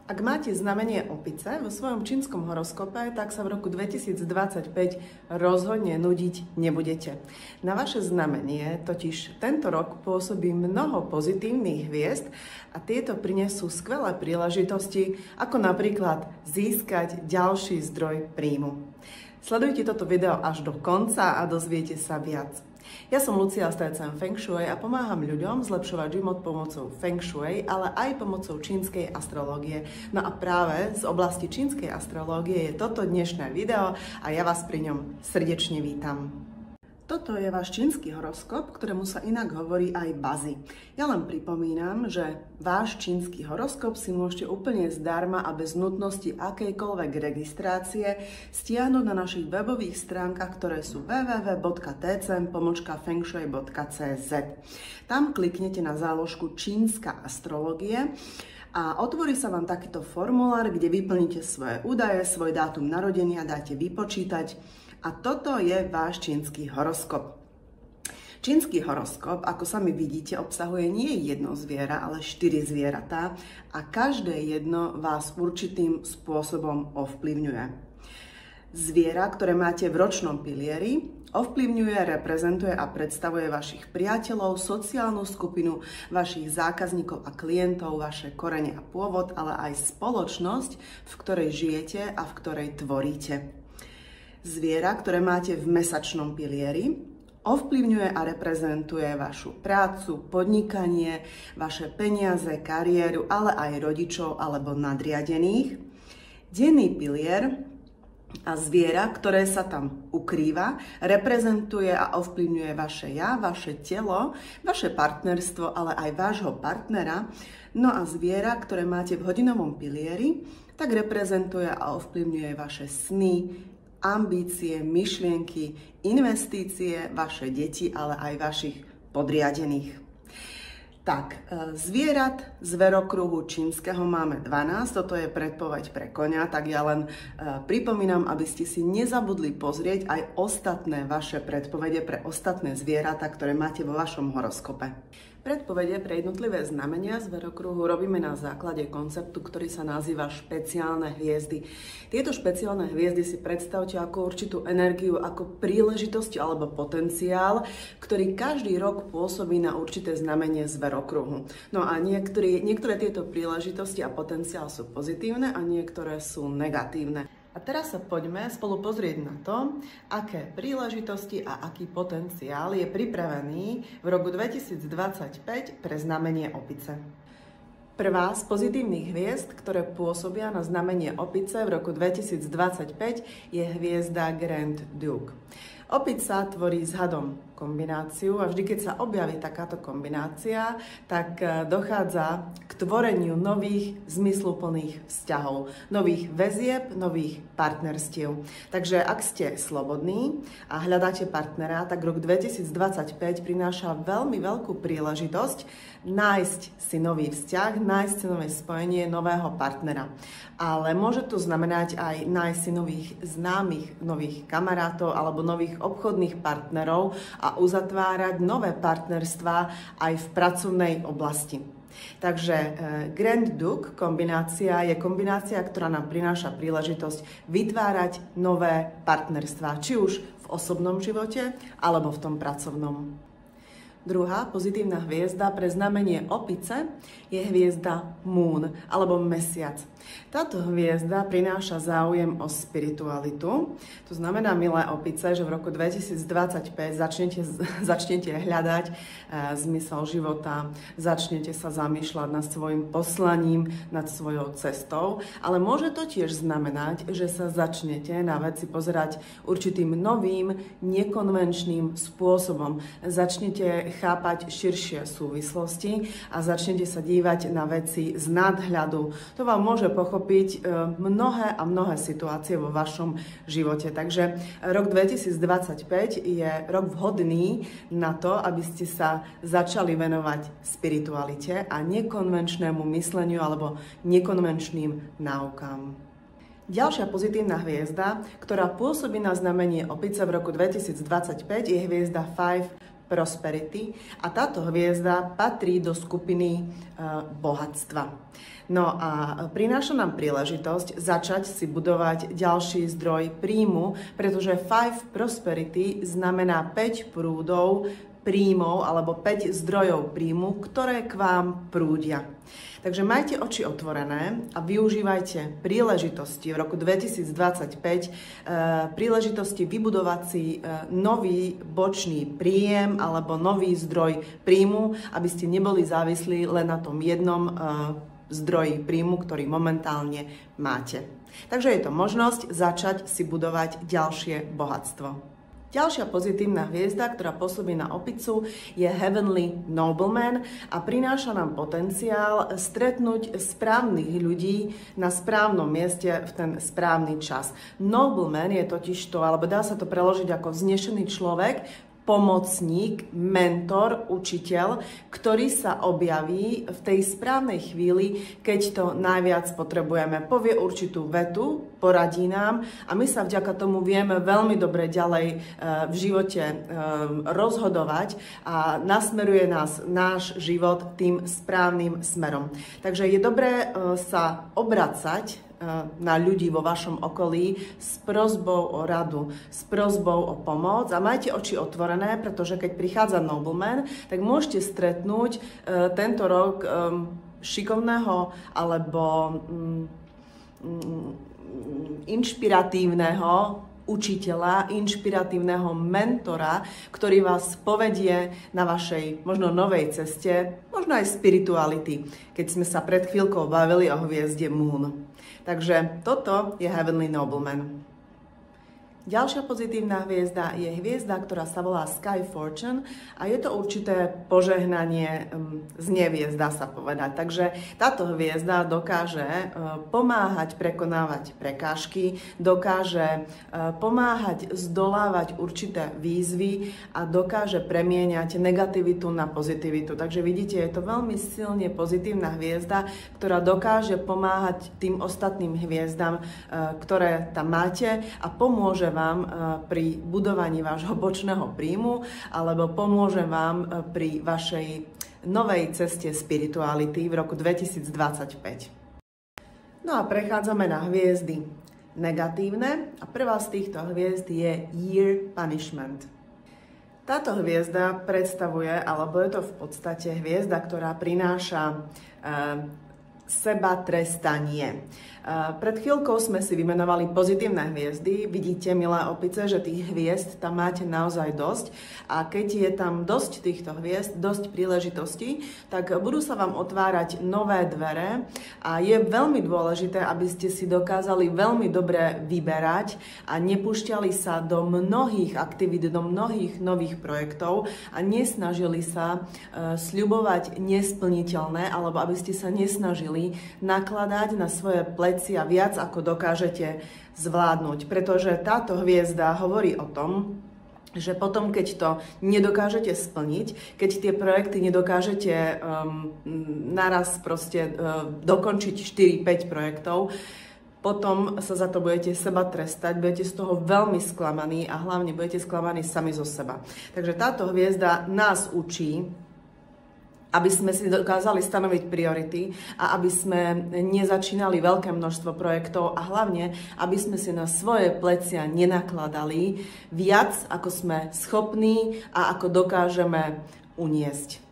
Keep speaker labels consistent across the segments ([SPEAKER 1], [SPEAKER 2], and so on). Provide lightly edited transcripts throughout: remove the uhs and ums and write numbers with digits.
[SPEAKER 1] Ak máte znamenie opice vo svojom čínskom horoskope, tak sa v roku 2025 rozhodne nudiť nebudete. Na vaše znamenie totiž tento rok pôsobí mnoho pozitívnych hviezd a tieto prinesú skvelé príležitosti, ako napríklad získať ďalší zdroj príjmu. Sledujte toto video až do konca a dozviete sa viac. Ja som Lucia z TCM Feng Shui a pomáham ľuďom zlepšovať život pomocou Feng Shui, ale aj pomocou čínskej astrológie. No a práve z oblasti čínskej astrológie je toto dnešné video a ja vás pri ňom srdečne vítam. Toto je váš čínsky horoskop, ktorému sa inak hovorí aj Bazi. Ja len pripomínam, že váš čínsky horoskop si môžete úplne zdarma a bez nutnosti akejkoľvek registrácie stiahnuť na našich webových stránkach, ktoré sú www.tcm-fengshui.cz. Tam kliknete na záložku Čínska astrológie a otvorí sa vám takýto formulár, kde vyplníte svoje údaje, svoj dátum narodenia, dáte vypočítať. A toto je váš čínsky horoskop. Čínsky horoskop, ako sami vidíte, obsahuje nie jedno zviera, ale 4 zvieratá a každé jedno vás určitým spôsobom ovplyvňuje. Zviera, ktoré máte v ročnom pilieri, ovplyvňuje, reprezentuje a predstavuje vašich priateľov, sociálnu skupinu, vašich zákazníkov a klientov, vaše korene a pôvod, ale aj spoločnosť, v ktorej žijete a v ktorej tvoríte. Zviera, ktoré máte v mesačnom pilieri, ovplyvňuje a reprezentuje vašu prácu, podnikanie, vaše peniaze, kariéru, ale aj rodičov alebo nadriadených. Denný pilier a zviera, ktoré sa tam ukrýva, reprezentuje a ovplyvňuje vaše ja, vaše telo, vaše partnerstvo, ale aj vášho partnera. No a zviera, ktoré máte v hodinovom pilieri, tak reprezentuje a ovplyvňuje vaše sny, ambície, myšlienky, investície, vaše deti, ale aj vašich podriadených. Tak, zvierat zverokruhu čínskeho máme 12, toto je predpoveď pre koňa, tak ja len pripomínam, aby ste si nezabudli pozrieť aj ostatné vaše predpovede pre ostatné zvieratá, ktoré máte vo vašom horoskope. Predpovede pre jednotlivé znamenia zverokruhu robíme na základe konceptu, ktorý sa nazýva špeciálne hviezdy. Tieto špeciálne hviezdy si predstavte ako určitú energiu, ako príležitosť alebo potenciál, ktorý každý rok pôsobí na určité znamenie zverokruhu. No a niektoré tieto príležitosti a potenciál sú pozitívne a niektoré sú negatívne. A teraz sa poďme spolu pozrieť na to, aké príležitosti a aký potenciál je pripravený v roku 2025 pre znamenie opice. Prvá z pozitívnych hviezd, ktoré pôsobia na znamenie opice v roku 2025, je hviezda Grand Duke. Opica tvorí s hadom kombináciu a vždy, keď sa objaví takáto kombinácia, tak dochádza k tvoreniu nových zmysluplných vzťahov, nových väzieb, nových partnerstiev. Takže ak ste slobodní a hľadáte partnera, tak rok 2025 prináša veľmi veľkú príležitosť nájsť si nový vzťah, nájsť si nové spojenie nového partnera. Ale môže to znamenať aj nájsť si nových známych, nových kamarátov alebo nových obchodných partnerov a uzatvárať nové partnerstvá aj v pracovnej oblasti. Takže Grand Duke kombinácia je kombinácia, ktorá nám prináša príležitosť vytvárať nové partnerstvá, či už v osobnom živote alebo v tom pracovnom. Druhá pozitívna hviezda pre znamenie opice je hviezda Moon alebo Mesiac. Táto hviezda prináša záujem o spiritualitu. To znamená, milé opice, že v roku 2025 začnete hľadať zmysel života, začnete sa zamýšľať nad svojim poslaním, nad svojou cestou, ale môže to tiež znamenať, že sa začnete na veci pozerať určitým novým, nekonvenčným spôsobom. Začnete chápať širšie súvislosti a začnete sa dívať na veci z nadhľadu. To vám môže pochopiť mnohé situácie vo vašom živote. Takže rok 2025 je rok vhodný na to, aby ste sa začali venovať spiritualite a nekonvenčnému mysleniu alebo nekonvenčným náukám. Ďalšia pozitívna hviezda, ktorá pôsobí na znamenie opice v roku 2025, je hviezda Five prosperity a táto hviezda patrí do skupiny bohatstva. No a prináša nám príležitosť začať si budovať ďalší zdroj príjmu, pretože 5 prosperity znamená 5 prúdov príjmov alebo 5 zdrojov príjmu, ktoré k vám prúdia. Takže majte oči otvorené a využívajte príležitosti v roku 2025, príležitosti vybudovať si nový bočný príjem alebo nový zdroj príjmu, aby ste neboli závislí len na tom jednom zdroji príjmu, ktorý momentálne máte. Takže je to možnosť začať si budovať ďalšie bohatstvo. Ďalšia pozitívna hviezda, ktorá pôsobí na opicu, je Heavenly Nobleman a prináša nám potenciál stretnúť správnych ľudí na správnom mieste v ten správny čas. Nobleman je totiž to, alebo dá sa to preložiť ako vznešený človek, pomocník, mentor, učiteľ, ktorý sa objaví v tej správnej chvíli, keď to najviac potrebujeme. Povie určitú vetu, poradí nám a my sa vďaka tomu vieme veľmi dobre ďalej v živote rozhodovať a nasmeruje nás náš život tým správnym smerom. Takže je dobré sa obracať na ľudí vo vašom okolí s prosbou o radu, s prosbou o pomoc a majte oči otvorené, pretože keď prichádza Nobleman, tak môžete stretnúť tento rok šikovného alebo inšpiratívneho učiteľa, inšpiratívneho mentora, ktorý vás povedie na vašej možno novej ceste, možno aj spirituality, keď sme sa pred chvíľkou bavili o hviezde Moon. Takže toto je Heavenly Nobleman. Ďalšia pozitívna hviezda je hviezda, ktorá sa volá Sky Fortune a je to určité požehnanie z neviezd, dá sa povedať. Takže táto hviezda dokáže pomáhať prekonávať prekážky, dokáže pomáhať zdolávať určité výzvy a dokáže premieňať negativitu na pozitivitu. Takže vidíte, je to veľmi silne pozitívna hviezda, ktorá dokáže pomáhať tým ostatným hviezdam, ktoré tam máte a pomôže vám pri budovaní vášho bočného príjmu alebo pomôže vám pri vašej novej ceste spirituality v roku 2025. No a prechádzame na hviezdy negatívne a prvá z týchto hviezd je Year Punishment. Táto hviezda predstavuje, alebo je to v podstate hviezda, ktorá prináša seba trestanie. Pred chvíľkou sme si vymenovali pozitívne hviezdy. Vidíte, milé opice, že tých hviezd tam máte naozaj dosť. A keď je tam dosť týchto hviezd, dosť príležitostí, tak budú sa vám otvárať nové dvere. A je veľmi dôležité, aby ste si dokázali veľmi dobre vyberať a nepúšťali sa do mnohých aktivít, do mnohých nových projektov a nesnažili sa sľubovať nesplniteľné, alebo aby ste sa nesnažili nakladať na svoje plecia viac, ako dokážete zvládnuť. Pretože táto hviezda hovorí o tom, že potom, keď to nedokážete splniť, keď tie projekty nedokážete naraz proste dokončiť 4-5 projektov, potom sa za to budete seba trestať, budete z toho veľmi sklamaní a hlavne budete sklamaní sami zo seba. Takže táto hviezda nás učí, aby sme si dokázali stanoviť priority a aby sme nezačínali veľké množstvo projektov a hlavne, aby sme si na svoje plecia nenakladali viac, ako sme schopní a ako dokážeme uniesť.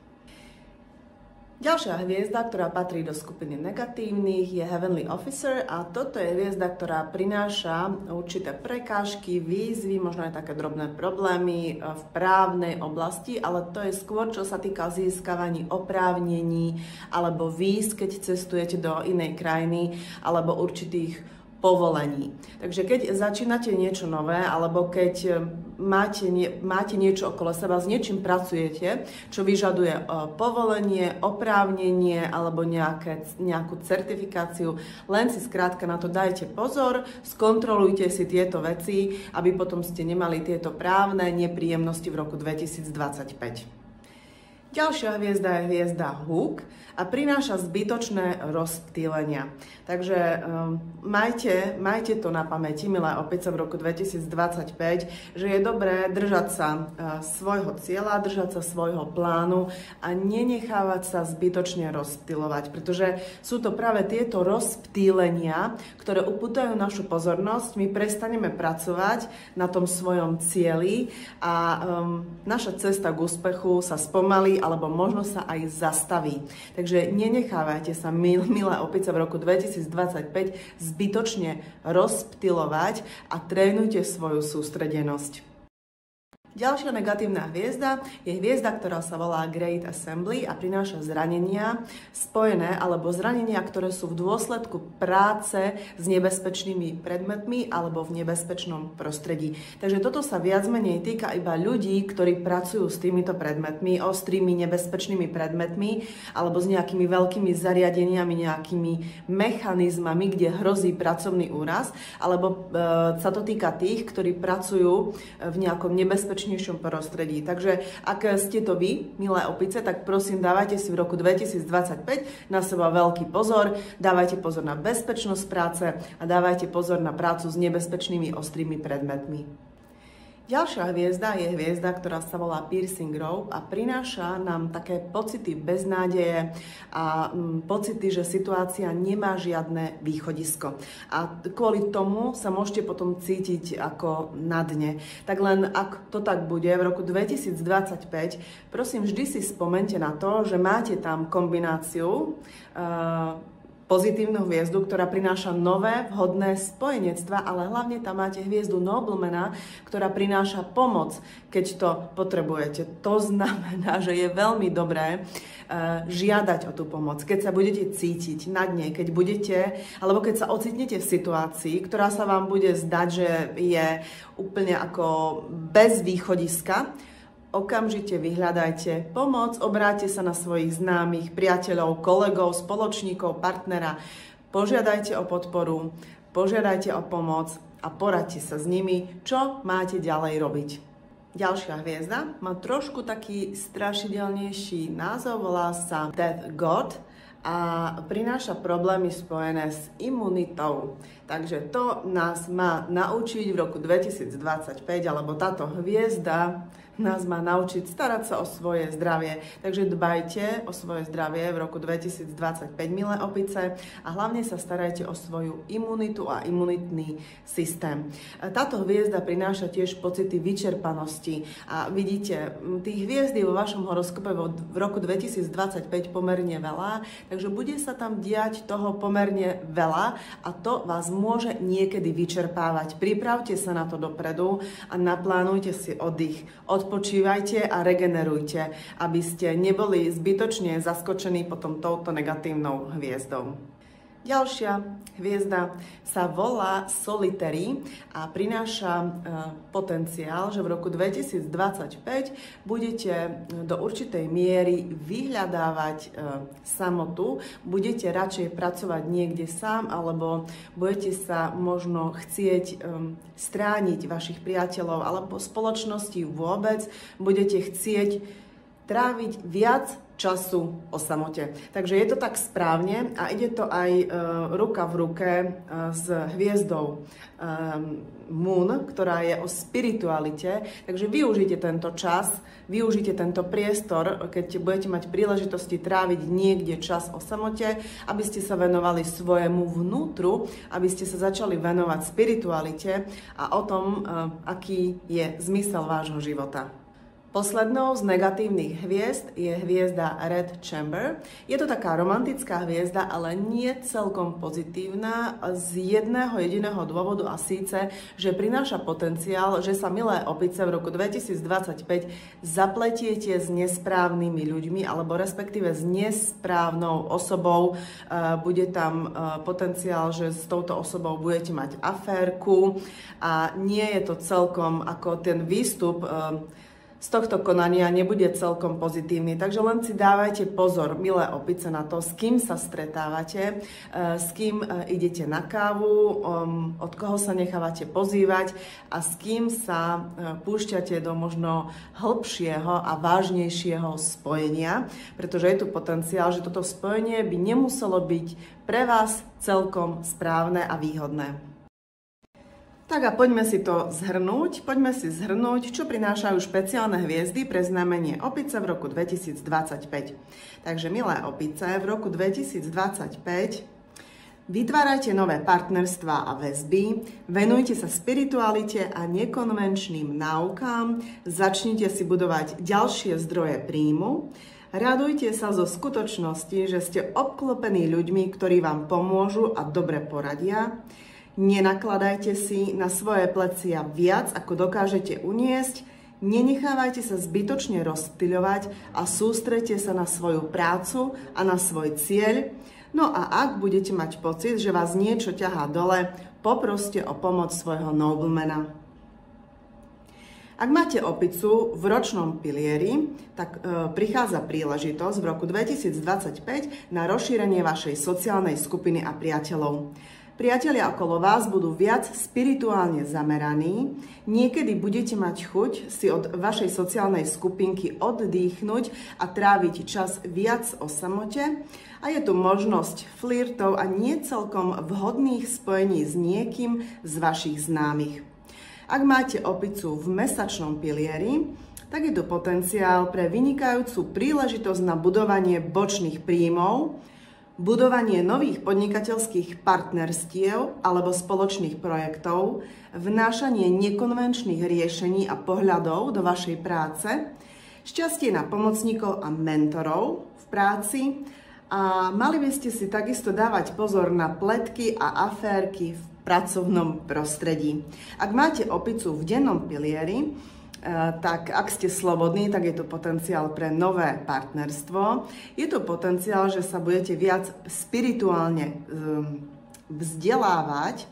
[SPEAKER 1] Ďalšia hviezda, ktorá patrí do skupiny negatívnych, je Heavenly Officer a toto je hviezda, ktorá prináša určité prekážky, výzvy, možno aj také drobné problémy v právnej oblasti, ale to je skôr, čo sa týka získavaní oprávnení alebo víz, keď cestujete do inej krajiny alebo určitých povolení. Takže keď začínate niečo nové, alebo keď máte niečo okolo seba, s niečím pracujete, čo vyžaduje povolenie, oprávnenie alebo nejakú certifikáciu, len si skrátka na to dajte pozor, skontrolujte si tieto veci, aby potom ste nemali tieto právne nepríjemnosti v roku 2025. Ďalšia hviezda je hviezda Hook a prináša zbytočné rozptýlenia. Takže majte to na pamäti, milé opice, v roku 2025, že je dobré držať sa svojho cieľa, držať sa svojho plánu a nenechávať sa zbytočne rozptýlovať, pretože sú to práve tieto rozptýlenia, ktoré upútajú našu pozornosť, my prestaneme pracovať na tom svojom cieli a naša cesta k úspechu sa spomalí alebo možno sa aj zastaví. Takže nenechávajte sa, milé opice, v roku 2025 zbytočne rozptýlovať a trénujte svoju sústredenosť. Ďalšia negatívna hviezda je hviezda, ktorá sa volá Great Assembly a prináša zranenia spojené alebo zranenia, ktoré sú v dôsledku práce s nebezpečnými predmetmi alebo v nebezpečnom prostredí. Takže toto sa viac menej týka iba ľudí, ktorí pracujú s týmito predmetmi, ostrými nebezpečnými predmetmi alebo s nejakými veľkými zariadeniami, nejakými mechanizmami, kde hrozí pracovný úraz, alebo sa to týka tých, ktorí pracujú v nejakom nebezpečnom prostredí. Takže ak ste to vy, milé opice, tak prosím, dávajte si v roku 2025 na seba veľký pozor, dávajte pozor na bezpečnosť práce a dávajte pozor na prácu s nebezpečnými ostrými predmetmi. Ďalšia hviezda je hviezda, ktorá sa volá Piercing Rope a prináša nám také pocity beznádeje a pocity, že situácia nemá žiadne východisko. A kvôli tomu sa môžete potom cítiť ako na dne. Tak len ak to tak bude v roku 2025, prosím, vždy si spomente na to, že máte tam kombináciu pozitívnu hviezdu, ktorá prináša nové, vhodné spojenectva, ale hlavne tam máte hviezdu Noblemana, ktorá prináša pomoc, keď to potrebujete. To znamená, že je veľmi dobré žiadať o tú pomoc. Keď sa budete cítiť na dne, keď budete, alebo keď sa ocitnete v situácii, ktorá sa vám bude zdať, že je úplne ako bez východiska, okamžite vyhľadajte pomoc, obráťte sa na svojich známych, priateľov, kolegov, spoločníkov, partnera, požiadajte o podporu, požiadajte o pomoc a poradte sa s nimi, čo máte ďalej robiť. Ďalšia hviezda má trošku taký strašidelnejší názov, volá sa Death God a prináša problémy spojené s imunitou. Takže to nás má naučiť v roku 2025, alebo táto hviezda nás má naučiť starať sa o svoje zdravie. Takže dbajte o svoje zdravie v roku 2025, milé opice, a hlavne sa starajte o svoju imunitu a imunitný systém. Táto hviezda prináša tiež pocity vyčerpanosti a vidíte, tých hviezd je vo vašom horoskope v roku 2025 pomerne veľa, takže bude sa tam diať toho pomerne veľa a to vás môže niekedy vyčerpávať. Pripravte sa na to dopredu a naplánujte si oddych. Odpočívajte a regenerujte, aby ste neboli zbytočne zaskočení potom touto negatívnou hviezdou. Ďalšia hviezda sa volá Solitary a prináša potenciál, že v roku 2025 budete do určitej miery vyhľadávať samotu, budete radšej pracovať niekde sám, alebo budete sa možno chcieť strániť vašich priateľov alebo spoločnosti vôbec, budete chcieť tráviť viac času o samote. Takže je to tak správne a ide to aj ruka v ruke s hviezdou Moon, ktorá je o spiritualite. Takže využite tento čas, využite tento priestor, keď budete mať príležitosti tráviť niekde čas o samote, aby ste sa venovali svojemu vnútru, aby ste sa začali venovať spiritualite a o tom, aký je zmysel vášho života. Poslednou z negatívnych hviezd je hviezda Red Chamber. Je to taká romantická hviezda, ale nie celkom pozitívna z jedného jediného dôvodu, a síce, že prináša potenciál, že sa, milé opice, v roku 2025 zapletiete s nesprávnymi ľuďmi alebo respektíve s nesprávnou osobou. Bude tam potenciál, že s touto osobou budete mať aférku a nie je to celkom ako ten výstup z tohto konania nebude celkom pozitívny. Takže len si dávajte pozor, milé opice, na to, s kým sa stretávate, s kým idete na kávu, od koho sa nechávate pozývať a s kým sa púšťate do možno hĺbšieho a vážnejšieho spojenia, pretože je tu potenciál, že toto spojenie by nemuselo byť pre vás celkom správne a výhodné. Tak a poďme si to zhrnúť. Poďme si zhrnúť, čo prinášajú špeciálne hviezdy pre znamenie opice v roku 2025. Takže, milé opice, v roku 2025 vytvárajte nové partnerstvá a väzby, venujte sa spiritualite a nekonvenčným náukám, začnite si budovať ďalšie zdroje príjmu, radujte sa zo skutočnosti, že ste obklopení ľuďmi, ktorí vám pomôžu a dobre poradia. Nenakladajte si na svoje plecia viac, ako dokážete uniesť, nenechávajte sa zbytočne rozptyľovať a sústreďte sa na svoju prácu a na svoj cieľ. No a ak budete mať pocit, že vás niečo ťahá dole, poproste o pomoc svojho noblemana. Ak máte opicu v ročnom pilieri, tak prichádza príležitosť v roku 2025 na rozšírenie vašej sociálnej skupiny a priateľov. Priatelia okolo vás budú viac spirituálne zameraní, niekedy budete mať chuť si od vašej sociálnej skupinky oddychnúť a tráviť čas viac o samote a je tu možnosť flirtov a nie celkom vhodných spojení s niekým z vašich známych. Ak máte opicu v mesačnom pilieri, tak je tu potenciál pre vynikajúcu príležitosť na budovanie bočných príjmov, budovanie nových podnikateľských partnerstiev alebo spoločných projektov, vnášanie nekonvenčných riešení a pohľadov do vašej práce, šťastie na pomocníkov a mentorov v práci a mali by ste si takisto dávať pozor na pletky a aférky v pracovnom prostredí. Ak máte opicu v dennom pilieri, tak ak ste slobodní, tak je to potenciál pre nové partnerstvo. Je to potenciál, že sa budete viac spirituálne vzdelávať.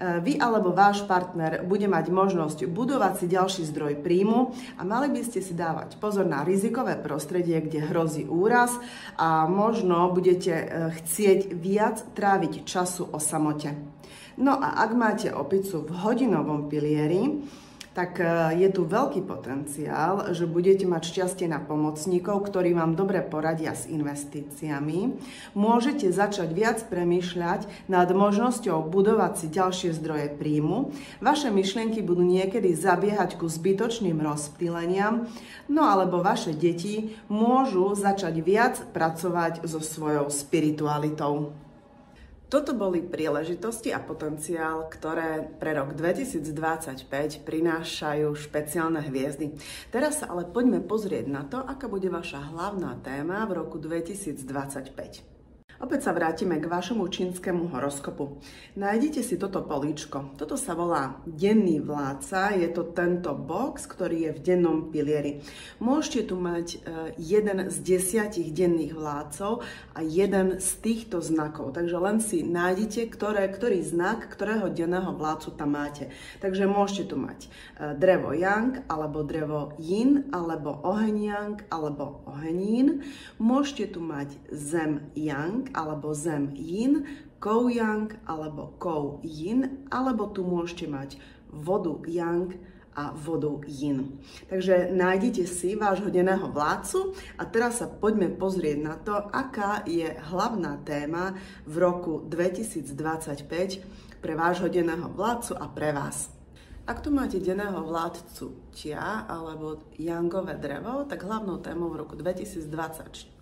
[SPEAKER 1] Vy alebo váš partner bude mať možnosť budovať si ďalší zdroj príjmu a mali by ste si dávať pozor na rizikové prostredie, kde hrozí úraz a možno budete chcieť viac tráviť času o samote. No a ak máte opicu v hodinovom pilieri, tak je tu veľký potenciál, že budete mať šťastie na pomocníkov, ktorí vám dobre poradia s investíciami. Môžete začať viac premýšľať nad možnosťou budovať si ďalšie zdroje príjmu. Vaše myšlienky budú niekedy zabiehať ku zbytočným rozptýleniam, no alebo vaše deti môžu začať viac pracovať so svojou spiritualitou. Toto boli príležitosti a potenciál, ktoré pre rok 2025 prinášajú špeciálne hviezdy. Teraz sa ale poďme pozrieť na to, aká bude vaša hlavná téma v roku 2025. Opäť sa vrátime k vašemu čínskemu horoskopu. Nájdete si toto políčko. Toto sa volá denný vládca. Je to tento box, ktorý je v dennom pilieri. Môžete tu mať jeden z 10 denných vládcov a jeden z týchto znakov. Takže len si nájdete, ktorý znak, ktorého denného vládcu tam máte. Takže môžete tu mať drevo yang, alebo drevo yin, alebo oheň yang, alebo oheň yin. Môžete tu mať zem yang, alebo zem yin, kou yang, alebo kou yin, alebo tu môžete mať vodu yang a vodu yin. Takže nájdite si vášho denného vládcu a teraz sa poďme pozrieť na to, aká je hlavná téma v roku 2025 pre vášho denného vládcu a pre vás. Ak tu máte denného vládcu Tia alebo yangové drevo, tak hlavnou témou v roku 2025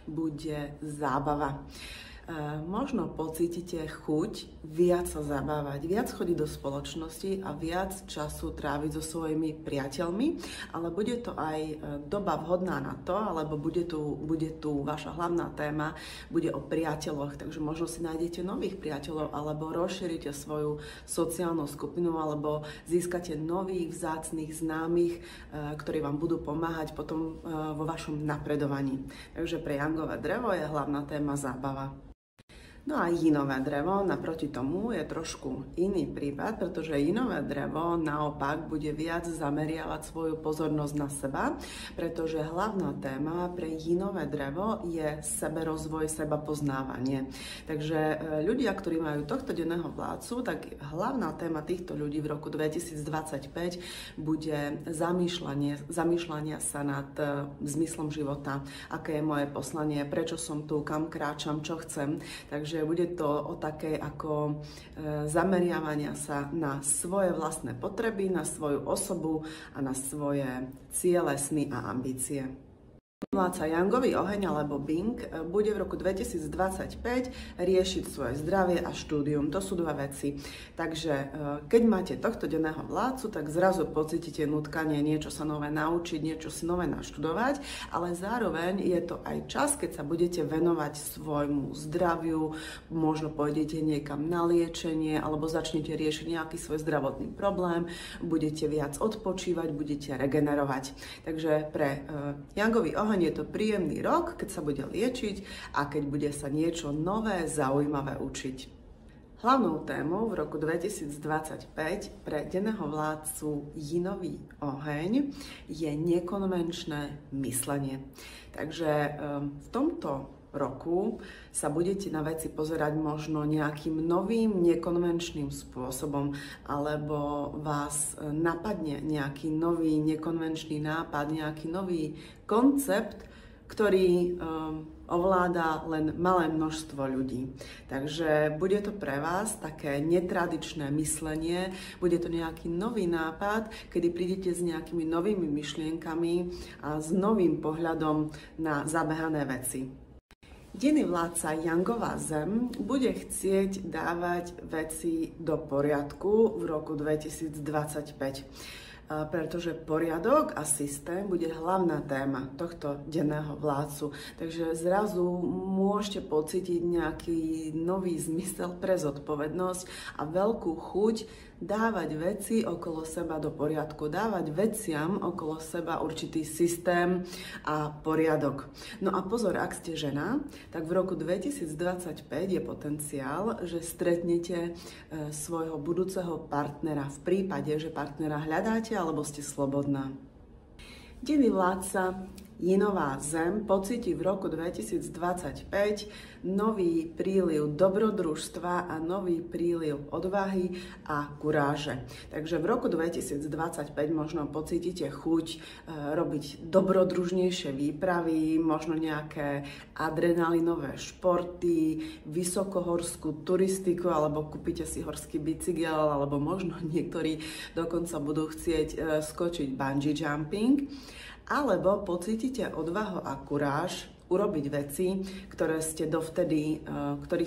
[SPEAKER 1] bude zábava. Možno pocítite chuť viac sa zabávať, viac chodiť do spoločnosti a viac času tráviť so svojimi priateľmi, ale bude to aj doba vhodná na to, alebo bude tu vaša hlavná téma, bude o priateľoch, takže možno si nájdete nových priateľov, alebo rozšírite svoju sociálnu skupinu, alebo získate nových vzácnych známych, ktorí vám budú pomáhať potom vo vašom napredovaní. Takže pre yangové drevo je hlavná téma zábava. No a jinové drevo naproti tomu je trošku iný prípad, pretože jinové drevo naopak bude viac zameriavať svoju pozornosť na seba, pretože hlavná téma pre jinové drevo je seberozvoj, sebapoznávanie. Takže ľudia, ktorí majú tohto denného vládcu, tak hlavná téma týchto ľudí v roku 2025 bude zamýšľania sa nad zmyslom života, aké je moje poslanie, prečo som tu, kam kráčam, čo chcem. Takže bude to o takej ako zameriavania sa na svoje vlastné potreby, na svoju osobu a na svoje ciele, sny a ambície. Vládca Jangový oheň alebo Bing bude v roku 2025 riešiť svoje zdravie a štúdium. To sú dva veci. Takže keď máte tohto denného vládcu, tak zrazu pocítite nutkanie niečo sa nové naučiť, niečo si nové naštudovať, ale zároveň je to aj čas, keď sa budete venovať svojmu zdraviu, možno pôjdete niekam na liečenie alebo začnete riešiť nejaký svoj zdravotný problém, budete viac odpočívať, budete regenerovať. Takže pre Jangový oheň je to príjemný rok, keď sa bude liečiť a keď bude sa niečo nové, zaujímavé učiť. Hlavnou témou v roku 2025 pre denného vládcu Jinový oheň je nekonvenčné myslenie. Takže v tomto roku sa budete na veci pozerať možno nejakým novým, nekonvenčným spôsobom, alebo vás napadne nejaký nový, nekonvenčný nápad, nejaký nový koncept, ktorý ovláda len malé množstvo ľudí. Takže bude to pre vás také netradičné myslenie, bude to nejaký nový nápad, kedy prídete s nejakými novými myšlienkami a s novým pohľadom na zabehané veci. Denný vládca Jangová zem bude chcieť dávať veci do poriadku v roku 2025. Pretože poriadok a systém bude hlavná téma tohto denného vládcu. Takže zrazu môžete pocítiť nejaký nový zmysel pre zodpovednosť a veľkú chuť dávať veci okolo seba do poriadku, dávať veciam okolo seba určitý systém a poriadok. No a pozor, ak ste žena, tak v roku 2025 je potenciál, že stretnete svojho budúceho partnera v prípade, že partnera hľadáte alebo ste slobodná. Denný vládca Jinová zem pocíti v roku 2025 nový príliv dobrodružstva a nový príliv odvahy a kuráže. Takže v roku 2025 možno pocítite chuť robiť dobrodružnejšie výpravy, možno nejaké adrenalinové športy, vysokohorskú turistiku, alebo kúpite si horský bicykel, alebo možno niektorí dokonca budú chcieť skočiť bungee jumping. Alebo pocítite odvahu a kuráž urobiť veci, ktorých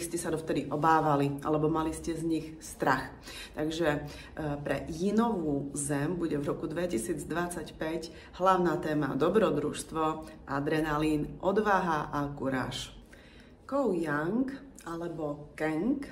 [SPEAKER 1] ste sa dovtedy obávali, alebo mali ste z nich strach. Takže pre Jinovú zem bude v roku 2025 hlavná téma dobrodružstvo, adrenalín, odvaha a kuráž. Kou Yang alebo Kang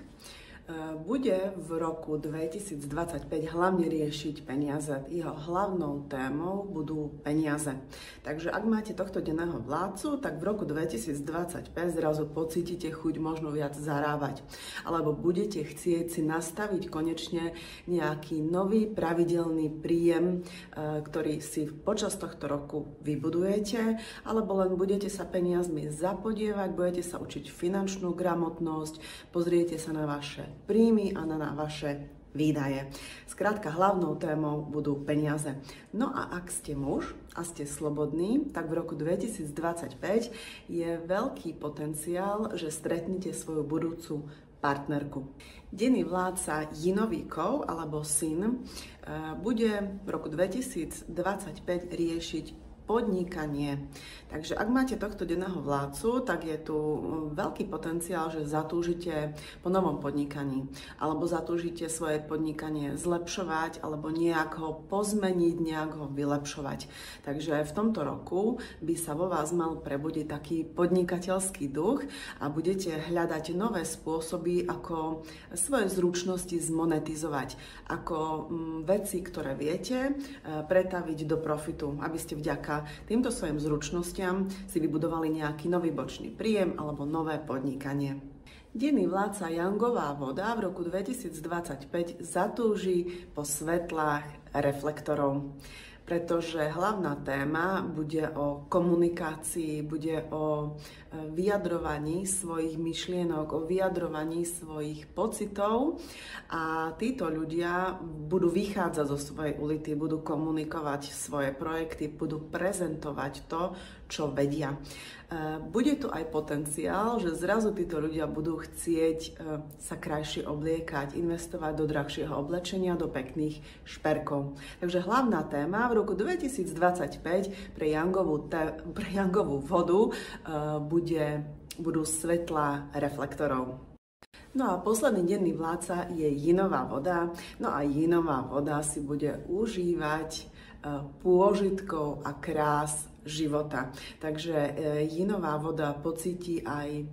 [SPEAKER 1] bude v roku 2025 hlavne riešiť peniaze. Jeho hlavnou témou budú peniaze. Takže ak máte tohto denného vládcu, tak v roku 2025 zrazu pocítite chuť možno viac zarábať. Alebo budete chcieť si nastaviť konečne nejaký nový pravidelný príjem, ktorý si počas tohto roku vybudujete, alebo len budete sa peniazmi zapodievať, budete sa učiť finančnú gramotnosť, pozriete sa na vaše príjmy a na vaše výdaje. Skrátka, hlavnou témou budú peniaze. No a ak ste muž a ste slobodní, tak v roku 2025 je veľký potenciál, že stretnete svoju budúcu partnerku. Denný vládca Jinovíkov alebo syn bude v roku 2025 riešiť podnikanie. Takže ak máte tohto denného vládcu, tak je tu veľký potenciál, že zatúžite po novom podnikaní, alebo zatúžite svoje podnikanie zlepšovať, alebo nejak ho pozmeniť, nejak ho vylepšovať. Takže v tomto roku by sa vo vás mal prebudiť taký podnikateľský duch a budete hľadať nové spôsoby, ako svoje zručnosti zmonetizovať, ako veci, ktoré viete, pretaviť do profitu, aby ste vďaka týmto svojim zručnostiam si vybudovali nejaký nový bočný príjem alebo nové podnikanie. Denný vládca Jangová voda v roku 2025 zatúži po svetlách reflektorov, pretože hlavná téma bude o komunikácii, bude o vyjadrovaní svojich myšlienok, o vyjadrovaní svojich pocitov a títo ľudia budú vychádzať zo svojej ulity, budú komunikovať svoje projekty, budú prezentovať to, čo vedia. Bude tu aj potenciál, že zrazu títo ľudia budú chcieť sa krajšie obliekať, investovať do drahšieho oblečenia, do pekných šperkov. Takže hlavná téma v roku 2025 pre Jangovú vodu budú svetlá reflektorov. No a posledný denný vládca je Jinová voda. No a Jinová voda si bude užívať pôžitkov a krás života. Takže Jinová voda pocíti aj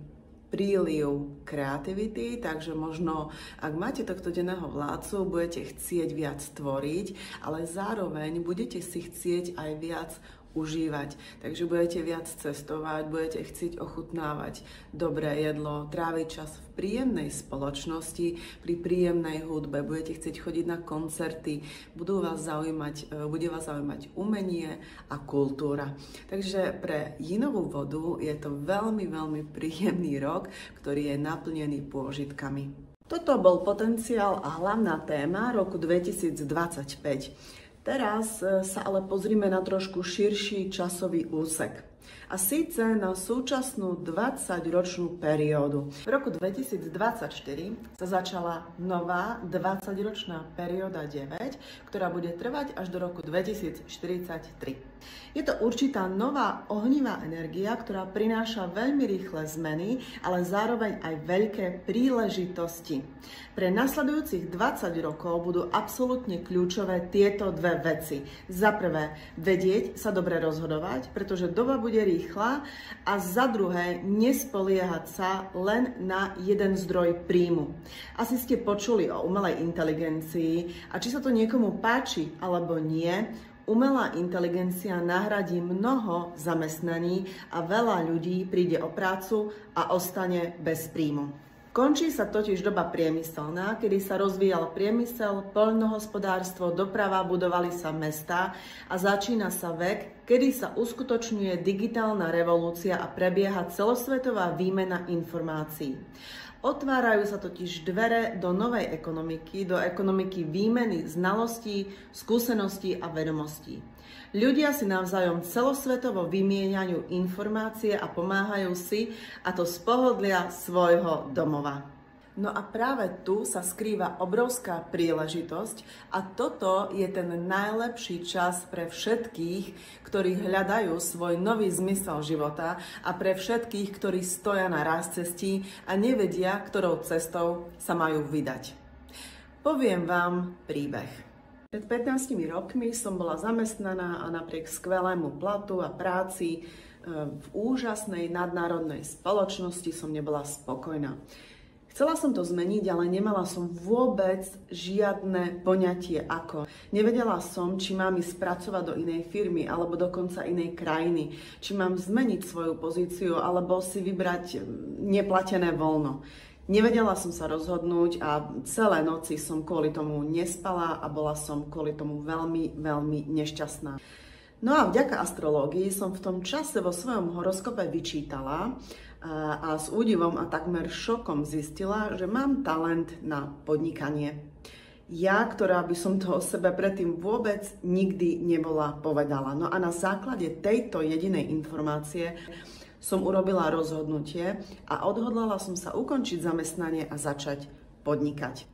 [SPEAKER 1] príliv kreativity, takže možno, ak máte tohto denného vládcu, budete chcieť viac tvoriť, ale zároveň budete si chcieť aj viac užívať. Takže budete viac cestovať, budete chcieť ochutnávať dobré jedlo, tráviť čas v príjemnej spoločnosti, pri príjemnej hudbe, budete chcieť chodiť na koncerty, bude vás zaujímať umenie a kultúra. Takže pre Jinovú vodu je to veľmi, veľmi príjemný rok, ktorý je naplnený pôžitkami. Toto bol potenciál a hlavná téma roku 2025. Teraz sa ale pozrime na trošku širší časový úsek. A síce na súčasnú 20-ročnú periódu. V roku 2024 sa začala nová 20-ročná perióda 9, ktorá bude trvať až do roku 2043. Je to určitá nová ohnivá energia, ktorá prináša veľmi rýchle zmeny, ale zároveň aj veľké príležitosti. Pre nasledujúcich 20 rokov budú absolútne kľúčové tieto dve veci. Za prvé, vedieť sa dobre rozhodovať, pretože doba bude rýchla, a za druhé, nespoliehať sa len na jeden zdroj príjmu. Asi ste počuli o umelej inteligencii a či sa to niekomu páči alebo nie, umelá inteligencia nahradí mnoho zamestnaní a veľa ľudí príde o prácu a ostane bez príjmu. Končí sa totiž doba priemyselná, kedy sa rozvíjal priemysel, poľnohospodárstvo, doprava, budovali sa mestá a začína sa vek, kedy sa uskutočňuje digitálna revolúcia a prebieha celosvetová výmena informácií. Otvárajú sa totiž dvere do novej ekonomiky, do ekonomiky výmeny znalostí, skúseností a vedomostí. Ľudia si navzájom celosvetovo vymieňajú informácie a pomáhajú si, a to z pohodlia svojho domova. No a práve tu sa skrýva obrovská príležitosť a toto je ten najlepší čas pre všetkých, ktorí hľadajú svoj nový zmysel života, a pre všetkých, ktorí stoja na ráz cestí a nevedia, ktorou cestou sa majú vydať. Poviem vám príbeh. Pred 15 rokmi som bola zamestnaná a napriek skvelému platu a práci v úžasnej nadnárodnej spoločnosti som nebola spokojná. Chcela som to zmeniť, ale nemala som vôbec žiadne poňatie ako. Nevedela som, či mám ísť pracovať do inej firmy alebo dokonca inej krajiny, či mám zmeniť svoju pozíciu alebo si vybrať neplatené voľno. Nevedela som sa rozhodnúť a celé noci som kvôli tomu nespala a bola som kvôli tomu veľmi, veľmi nešťastná. No a vďaka astrológii som v tom čase vo svojom horoskope vyčítala a s údivom a takmer šokom zistila, že mám talent na podnikanie. Ja, ktorá by som to o sebe predtým vôbec nikdy nebola povedala. No a na základe tejto jedinej informácie som urobila rozhodnutie a odhodlala som sa ukončiť zamestnanie a začať podnikať.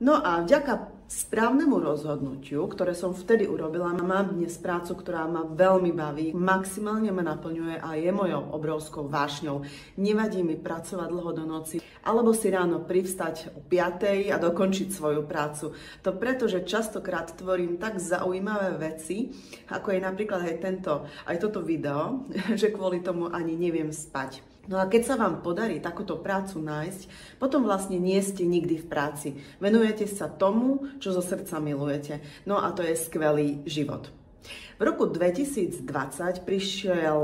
[SPEAKER 1] No a vďaka správnemu rozhodnutiu, ktoré som vtedy urobila, mám dnes prácu, ktorá ma veľmi baví, maximálne ma naplňuje a je mojou obrovskou vášňou. Nevadí mi pracovať dlho do noci, alebo si ráno privstať o 5:00 a dokončiť svoju prácu. To preto, že častokrát tvorím tak zaujímavé veci, ako je napríklad aj toto video, že kvôli tomu ani neviem spať. No a keď sa vám podarí takúto prácu nájsť, potom vlastne nie ste nikdy v práci. Venujete sa tomu, čo zo srdca milujete. No a to je skvelý život. V roku 2020 prišiel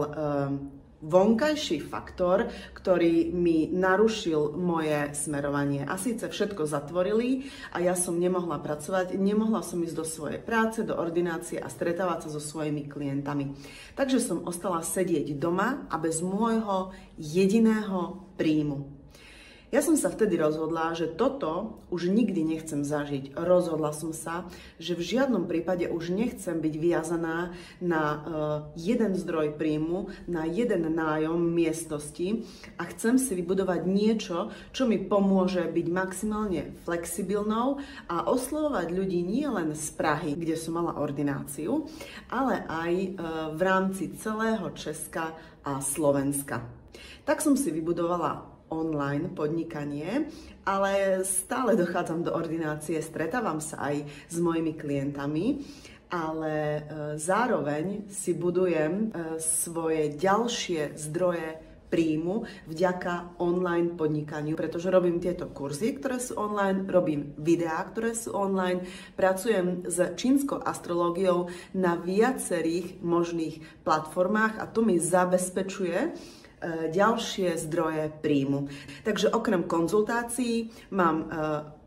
[SPEAKER 1] vonkajší faktor, ktorý mi narušil moje smerovanie. A síce všetko zatvorili a ja som nemohla pracovať, nemohla som ísť do svojej práce, do ordinácie a stretávať sa so svojimi klientami. Takže som ostala sedieť doma a bez môjho jediného príjmu. Ja som sa vtedy rozhodla, že toto už nikdy nechcem zažiť. Rozhodla som sa, že v žiadnom prípade už nechcem byť viazaná na jeden zdroj príjmu, na jeden nájom miestnosti a chcem si vybudovať niečo, čo mi pomôže byť maximálne flexibilnou a oslovovať ľudí nie len z Prahy, kde som mala ordináciu, ale aj v rámci celého Česka a Slovenska. Tak som si vybudovala online podnikanie, ale stále dochádzam do ordinácie, stretávam sa aj s mojimi klientami, ale zároveň si budujem svoje ďalšie zdroje príjmu vďaka online podnikaniu, pretože robím tieto kurzy, ktoré sú online, robím videá, ktoré sú online, pracujem s čínskou astrológiou na viacerých možných platformách a to mi zabezpečuje ďalšie zdroje príjmu. Takže okrem konzultácií mám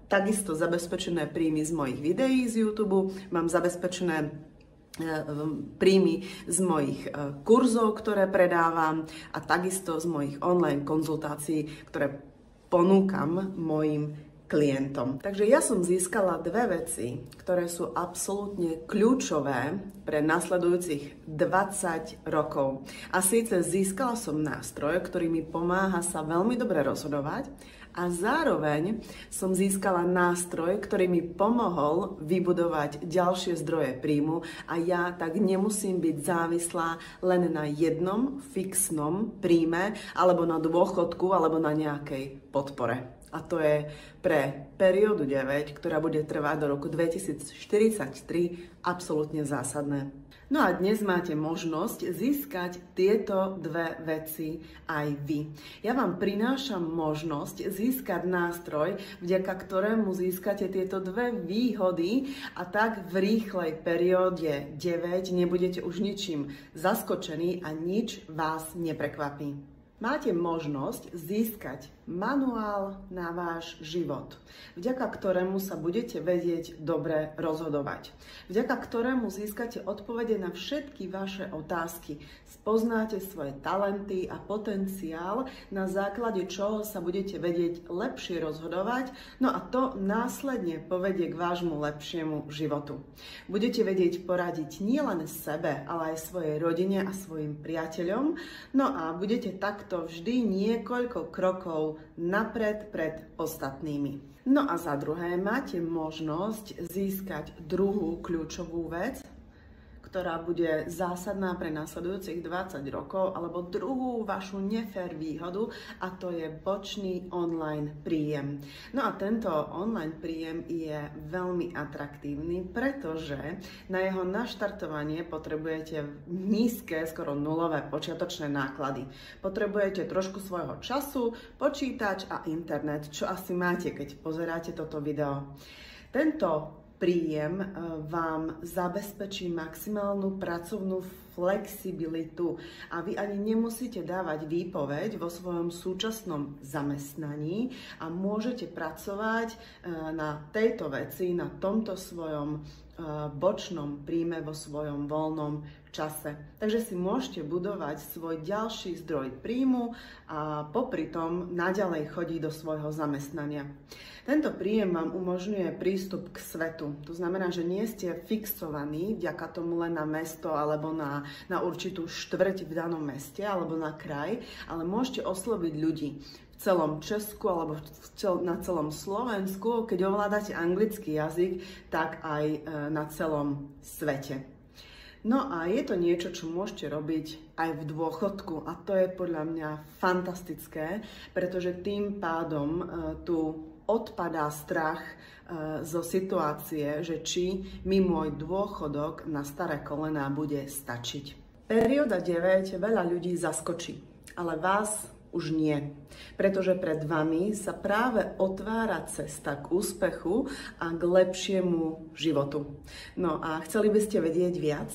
[SPEAKER 1] takisto zabezpečené príjmy z mojich videí z YouTube, mám zabezpečené príjmy z mojich kurzov, ktoré predávam a takisto z mojich online konzultácií, ktoré ponúkam mojim klientom. Takže ja som získala dve veci, ktoré sú absolútne kľúčové pre nasledujúcich 20 rokov. A síce získala som nástroj, ktorý mi pomáha sa veľmi dobre rozhodovať a zároveň som získala nástroj, ktorý mi pomohol vybudovať ďalšie zdroje príjmu a ja tak nemusím byť závislá len na jednom fixnom príjme alebo na dôchodku alebo na nejakej podpore. A to je pre periódu 9, ktorá bude trvať do roku 2043, absolútne zásadné. No a dnes máte možnosť získať tieto dve veci aj vy. Ja vám prinášam možnosť získať nástroj, vďaka ktorému získate tieto dve výhody a tak v rýchlej perióde 9 nebudete už ničím zaskočení a nič vás neprekvapí. Máte možnosť získať manuál na váš život, vďaka ktorému sa budete vedieť dobre rozhodovať, vďaka ktorému získate odpovede na všetky vaše otázky, spoznáte svoje talenty a potenciál, na základe čoho sa budete vedieť lepšie rozhodovať, no a to následne povedie k vášmu lepšiemu životu. Budete vedieť poradiť nielen sebe, ale aj svojej rodine a svojim priateľom, no a budete takto vždy niekoľko krokov napred pred ostatnými. No a za druhé máte možnosť získať druhú kľúčovú vec, ktorá bude zásadná pre nasledujúcich 20 rokov, alebo druhú vašu nefér výhodu, a to je bočný online príjem. No a tento online príjem je veľmi atraktívny, pretože na jeho naštartovanie potrebujete nízke, skoro nulové počiatočné náklady. Potrebujete trošku svojho času, počítač a internet, čo asi máte, keď pozeráte toto video. Tento príjem vám zabezpečí maximálnu pracovnú flexibilitu a vy ani nemusíte dávať výpoveď vo svojom súčasnom zamestnaní a môžete pracovať na tejto veci, na tomto svojom bočnom príjme vo svojom voľnom čase. Takže si môžete budovať svoj ďalší zdroj príjmu a popri tom naďalej chodiť do svojho zamestnania. Tento príjem vám umožňuje prístup k svetu. To znamená, že nie ste fixovaní vďaka tomu len na mesto alebo na určitú štvrť v danom meste alebo na kraj, ale môžete osloviť ľudí v celom Česku alebo na celom Slovensku. Keď ovládate anglický jazyk, tak aj na celom svete. No a je to niečo, čo môžete robiť aj v dôchodku a to je podľa mňa fantastické, pretože tým pádom tu odpadá strach zo situácie, že či mi môj dôchodok na staré kolená bude stačiť. Perióda 9 veľa ľudí zaskočí, ale vás už nie, pretože pred vami sa práve otvára cesta k úspechu a k lepšiemu životu. No a chceli by ste vedieť viac?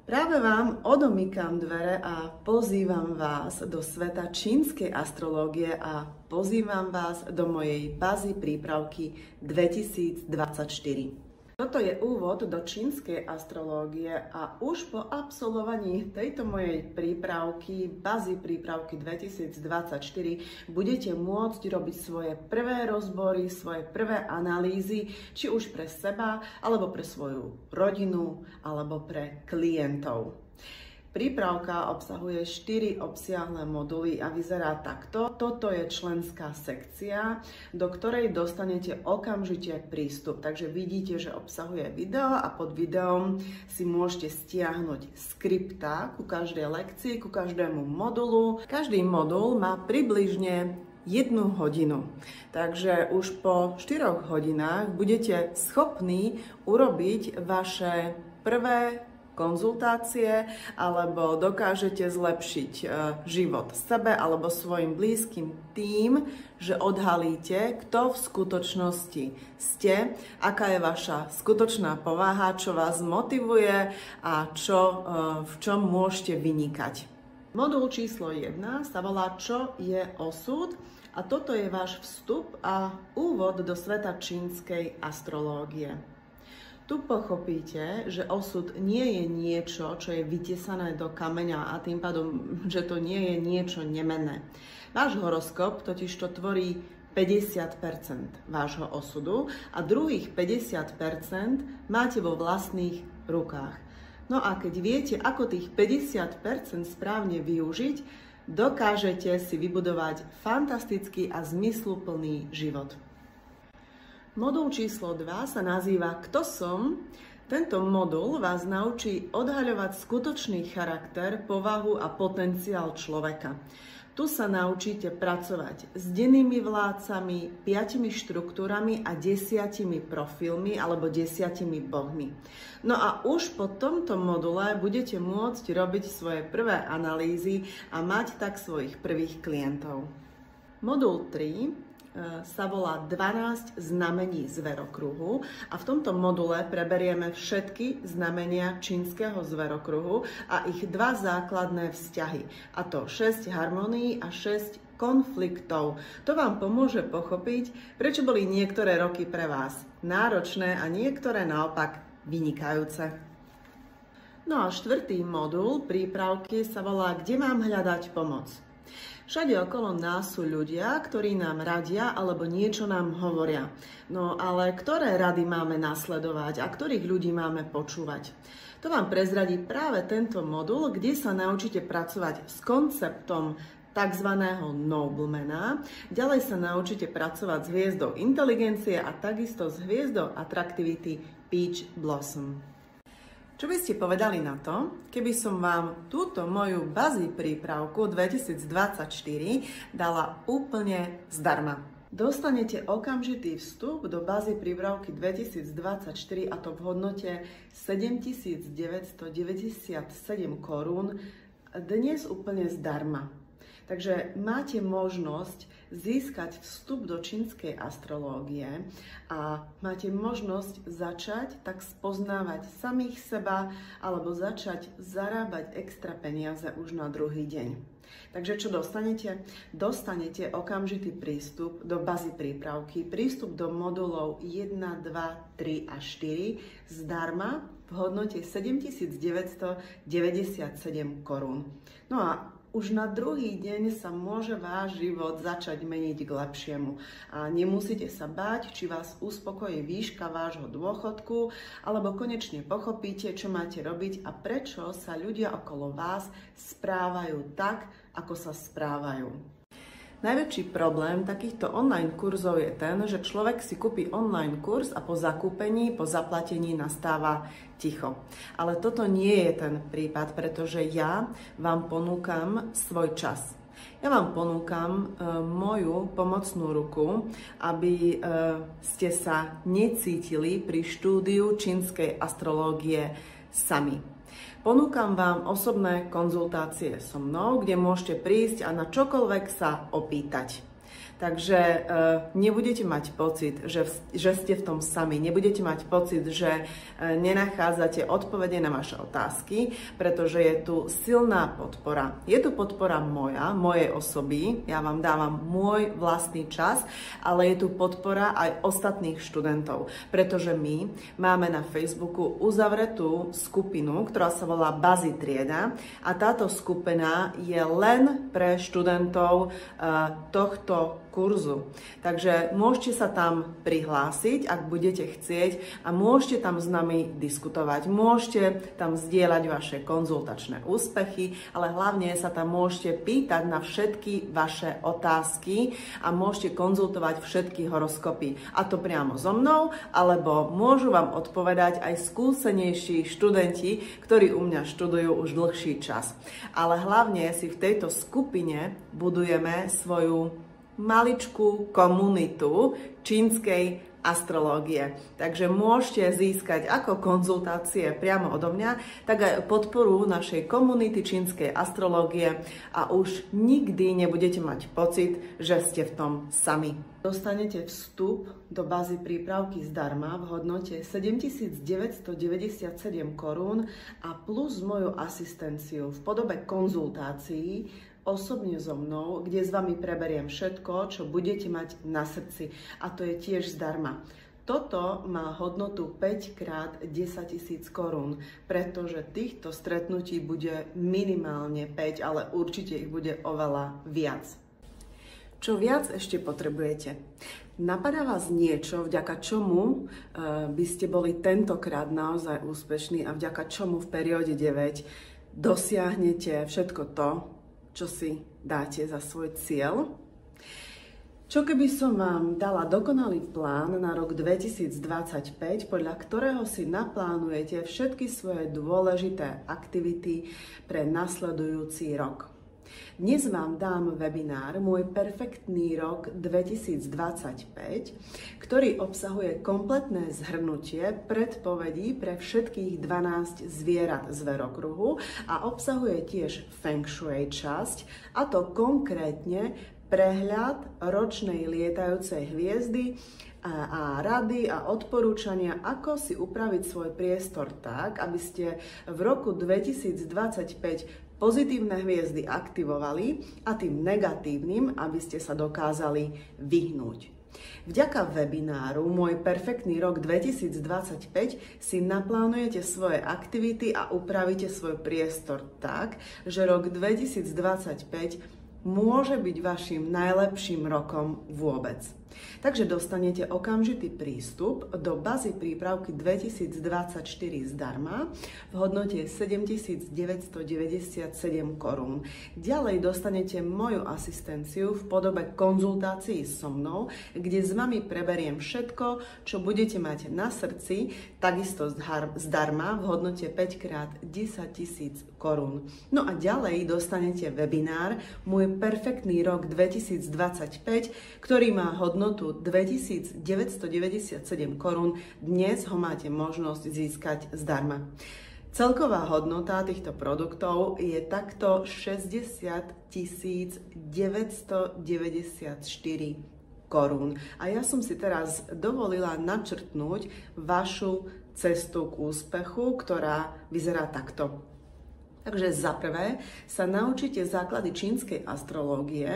[SPEAKER 1] Práve vám odomýkam dvere a pozývam vás do sveta čínskej astrológie a pozývam vás do mojej bázy prípravky 2024. Toto je úvod do čínskej astrológie a už po absolvovaní tejto mojej prípravky, bázy prípravky 2024, budete môcť robiť svoje prvé rozbory, svoje prvé analýzy, či už pre seba, alebo pre svoju rodinu, alebo pre klientov. Prípravka obsahuje 4 obsiahle moduly a vyzerá takto. Toto je členská sekcia, do ktorej dostanete okamžite prístup. Takže vidíte, že obsahuje video a pod videom si môžete stiahnuť skripta ku každej lekcii, ku každému modulu. Každý modul má približne 1 hodinu. Takže už po 4 hodinách budete schopní urobiť vaše prvé konzultácie alebo dokážete zlepšiť život sebe alebo svojim blízkym tým, že odhalíte, kto v skutočnosti ste, aká je vaša skutočná povaha, čo vás motivuje a v čom môžete vynikať. Modul číslo 1 sa volá Čo je osud? A toto je váš vstup a úvod do sveta čínskej astrológie. Tu pochopíte, že osud nie je niečo, čo je vytesané do kameňa a tým pádom, že to nie je niečo nemenné. Váš horoskop totiž to tvorí 50% vášho osudu a druhých 50% máte vo vlastných rukách. No a keď viete, ako tých 50% správne využiť, dokážete si vybudovať fantastický a zmysluplný život. Modul číslo 2 sa nazýva Kto som? Tento modul vás naučí odhaľovať skutočný charakter, povahu a potenciál človeka. Tu sa naučíte pracovať s dennými vládcami, 5 štruktúrami a 10 profilmi alebo 10 bohmi. No a už po tomto module budete môcť robiť svoje prvé analýzy a mať tak svojich prvých klientov. Modul 3 sa volá 12 znamení zverokruhu a v tomto module preberieme všetky znamenia čínskeho zverokruhu a ich 2 základné vzťahy, a to 6 harmónií a 6 konfliktov. To vám pomôže pochopiť, prečo boli niektoré roky pre vás náročné a niektoré naopak vynikajúce. No a 4. modul prípravky sa volá Kde mám hľadať pomoc? Všade okolo nás sú ľudia, ktorí nám radia alebo niečo nám hovoria. No ale ktoré rady máme nasledovať a ktorých ľudí máme počúvať? To vám prezradí práve tento modul, kde sa naučíte pracovať s konceptom tzv. Noblemana. Ďalej sa naučíte pracovať s hviezdou inteligencie a takisto s hviezdou atraktivity Peach Blossom. Čo by ste povedali na to, keby som vám túto moju bázy prípravku 2024 dala úplne zdarma? Dostanete okamžitý vstup do bázy prípravky 2024 a to v hodnote 7 997 korún dnes úplne zdarma. Takže máte možnosť získať vstup do čínskej astrológie a máte možnosť začať tak spoznávať samých seba alebo začať zarábať extra peniaze už na druhý deň. Takže čo dostanete? Dostanete okamžitý prístup do bázy prípravky, prístup do modulov 1, 2, 3 a 4 zdarma v hodnote 7 997 korún. No a už na druhý deň sa môže váš život začať meniť k lepšiemu. A nemusíte sa báť, či vás uspokojí výška vášho dôchodku, alebo konečne pochopíte, čo máte robiť a prečo sa ľudia okolo vás správajú tak, ako sa správajú. Najväčší problém takýchto online kurzov je ten, že človek si kúpi online kurz a po zakúpení, po zaplatení nastáva ticho. Ale toto nie je ten prípad, pretože ja vám ponúkam svoj čas. Ja vám ponúkam moju pomocnú ruku, aby ste sa necítili pri štúdiu čínskej astrológie sami. Ponúkam vám osobné konzultácie so mnou, kde môžete prísť a na čokoľvek sa opýtať. Takže nebudete mať pocit, že ste v tom sami, nebudete mať pocit, že nenachádzate odpovede na vaše otázky, pretože je tu silná podpora. Je tu podpora mojej osoby, ja vám dávam môj vlastný čas, ale je tu podpora aj ostatných študentov, pretože my máme na Facebooku uzavretú skupinu, ktorá sa volá Bazy trieda a táto skupina je len pre študentov tohto kurzu. Takže môžete sa tam prihlásiť, ak budete chcieť a môžete tam s nami diskutovať. Môžete tam zdieľať vaše konzultačné úspechy, ale hlavne sa tam môžete pýtať na všetky vaše otázky a môžete konzultovať všetky horoskopy. A to priamo so mnou, alebo môžu vám odpovedať aj skúsenejší študenti, ktorí u mňa študujú už dlhší čas. Ale hlavne si v tejto skupine budujeme svoju maličkú komunitu čínskej astrológie. Takže môžete získať ako konzultácie priamo odo mňa, tak aj podporu našej komunity čínskej astrológie a už nikdy nebudete mať pocit, že ste v tom sami. Dostanete vstup do bázy prípravky zdarma v hodnote 7,997 korún a plus moju asistenciu v podobe konzultácií osobne so mnou, kde s vami preberiem všetko, čo budete mať na srdci. A to je tiež zdarma. Toto má hodnotu 5 krát 10 000 korún, pretože týchto stretnutí bude minimálne 5, ale určite ich bude oveľa viac. Čo viac ešte potrebujete? Napadá vás niečo, vďaka čomu by ste boli tentokrát naozaj úspešní a vďaka čomu v perióde 9 dosiahnete všetko to, čo si dáte za svoj cieľ? Čo keby som vám dala dokonalý plán na rok 2025, podľa ktorého si naplánujete všetky svoje dôležité aktivity pre nasledujúci rok? Dnes vám dám webinár Môj perfektný rok 2025, ktorý obsahuje kompletné zhrnutie predpovedí pre všetkých 12 zvierat zverokruhu a obsahuje tiež Feng Shui časť, a to konkrétne prehľad ročnej lietajúcej hviezdy a rady a odporúčania, ako si upraviť svoj priestor tak, aby ste v roku 2025 pozitívne hviezdy aktivovali a tým negatívnym, aby ste sa dokázali vyhnúť. Vďaka webináru Môj perfektný rok 2025 si naplánujete svoje aktivity a upravíte svoj priestor tak, že rok 2025 môže byť vašim najlepším rokom vôbec. Takže dostanete okamžitý prístup do bazy prípravky 2024 zdarma v hodnote 7,997 korún. Ďalej dostanete moju asistenciu v podobe konzultácií so mnou, kde s vami preberiem všetko, čo budete mať na srdci, takisto zdarma v hodnote 5 krát 10 000 korún. No a ďalej dostanete webinár Môj perfektný rok 2025, ktorý má hodnotu 2997 korún. Dnes ho máte možnosť získať zdarma. Celková hodnota týchto produktov je takto 60 994 korún. A ja som si teraz dovolila načrtnúť vašu cestu k úspechu, ktorá vyzerá takto. Takže za prvé sa naučíte základy čínskej astrológie,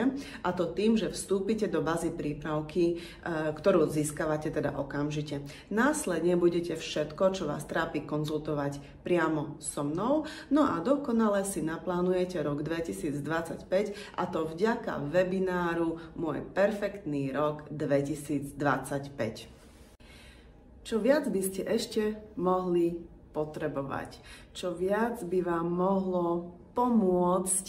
[SPEAKER 1] a to tým, že vstúpite do bazy prípravky, ktorú získavate teda okamžite. Následne budete všetko, čo vás trápi, konzultovať priamo so mnou. No a dokonale si naplánujete rok 2025, a to vďaka webináru Môj perfektný rok 2025. Čo viac by ste ešte mohli potrebovať? Čo viac by vám mohlo pomôcť,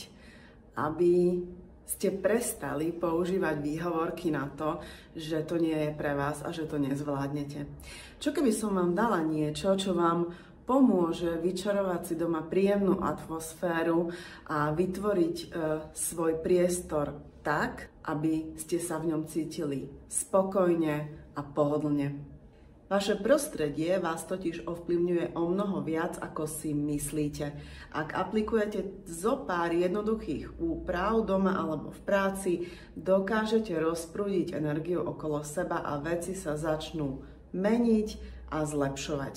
[SPEAKER 1] aby ste prestali používať výhovorky na to, že to nie je pre vás a že to nezvládnete? Čo keby som vám dala niečo, čo vám pomôže vyčarovať si doma príjemnú atmosféru a vytvoriť svoj priestor tak, aby ste sa v ňom cítili spokojne a pohodlne? Vaše prostredie vás totiž ovplyvňuje o mnoho viac, ako si myslíte. Ak aplikujete zo pár jednoduchých úprav doma alebo v práci, dokážete rozprúdiť energiu okolo seba a veci sa začnú meniť a zlepšovať.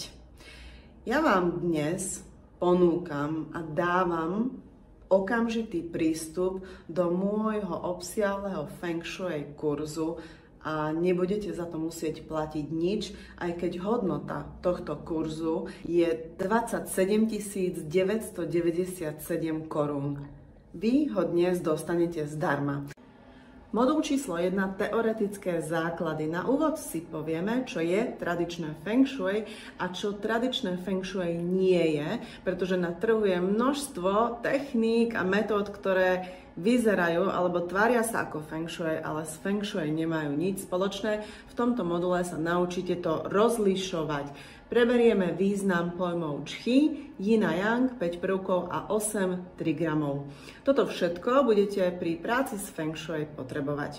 [SPEAKER 1] Ja vám dnes ponúkam a dávam okamžitý prístup do môjho obsiahleho Feng Shui kurzu a nebudete za to musieť platiť nič, aj keď hodnota tohto kurzu je 27 997 korún. Vy ho dnes dostanete zdarma. Modul číslo 1, teoretické základy. Na úvod si povieme, čo je tradičné Feng Shui a čo tradičné Feng Shui nie je, pretože na trhu je množstvo techník a metód, ktoré vyzerajú alebo tvária sa ako Feng Shui, ale s Feng Shui nemajú nič spoločné. V tomto module sa naučíte to rozlišovať. Preberieme význam pojmov Čchi, Yin a Yang, 5 prvkov a 8 trigramov. Toto všetko budete pri práci s Feng Shui potrebovať.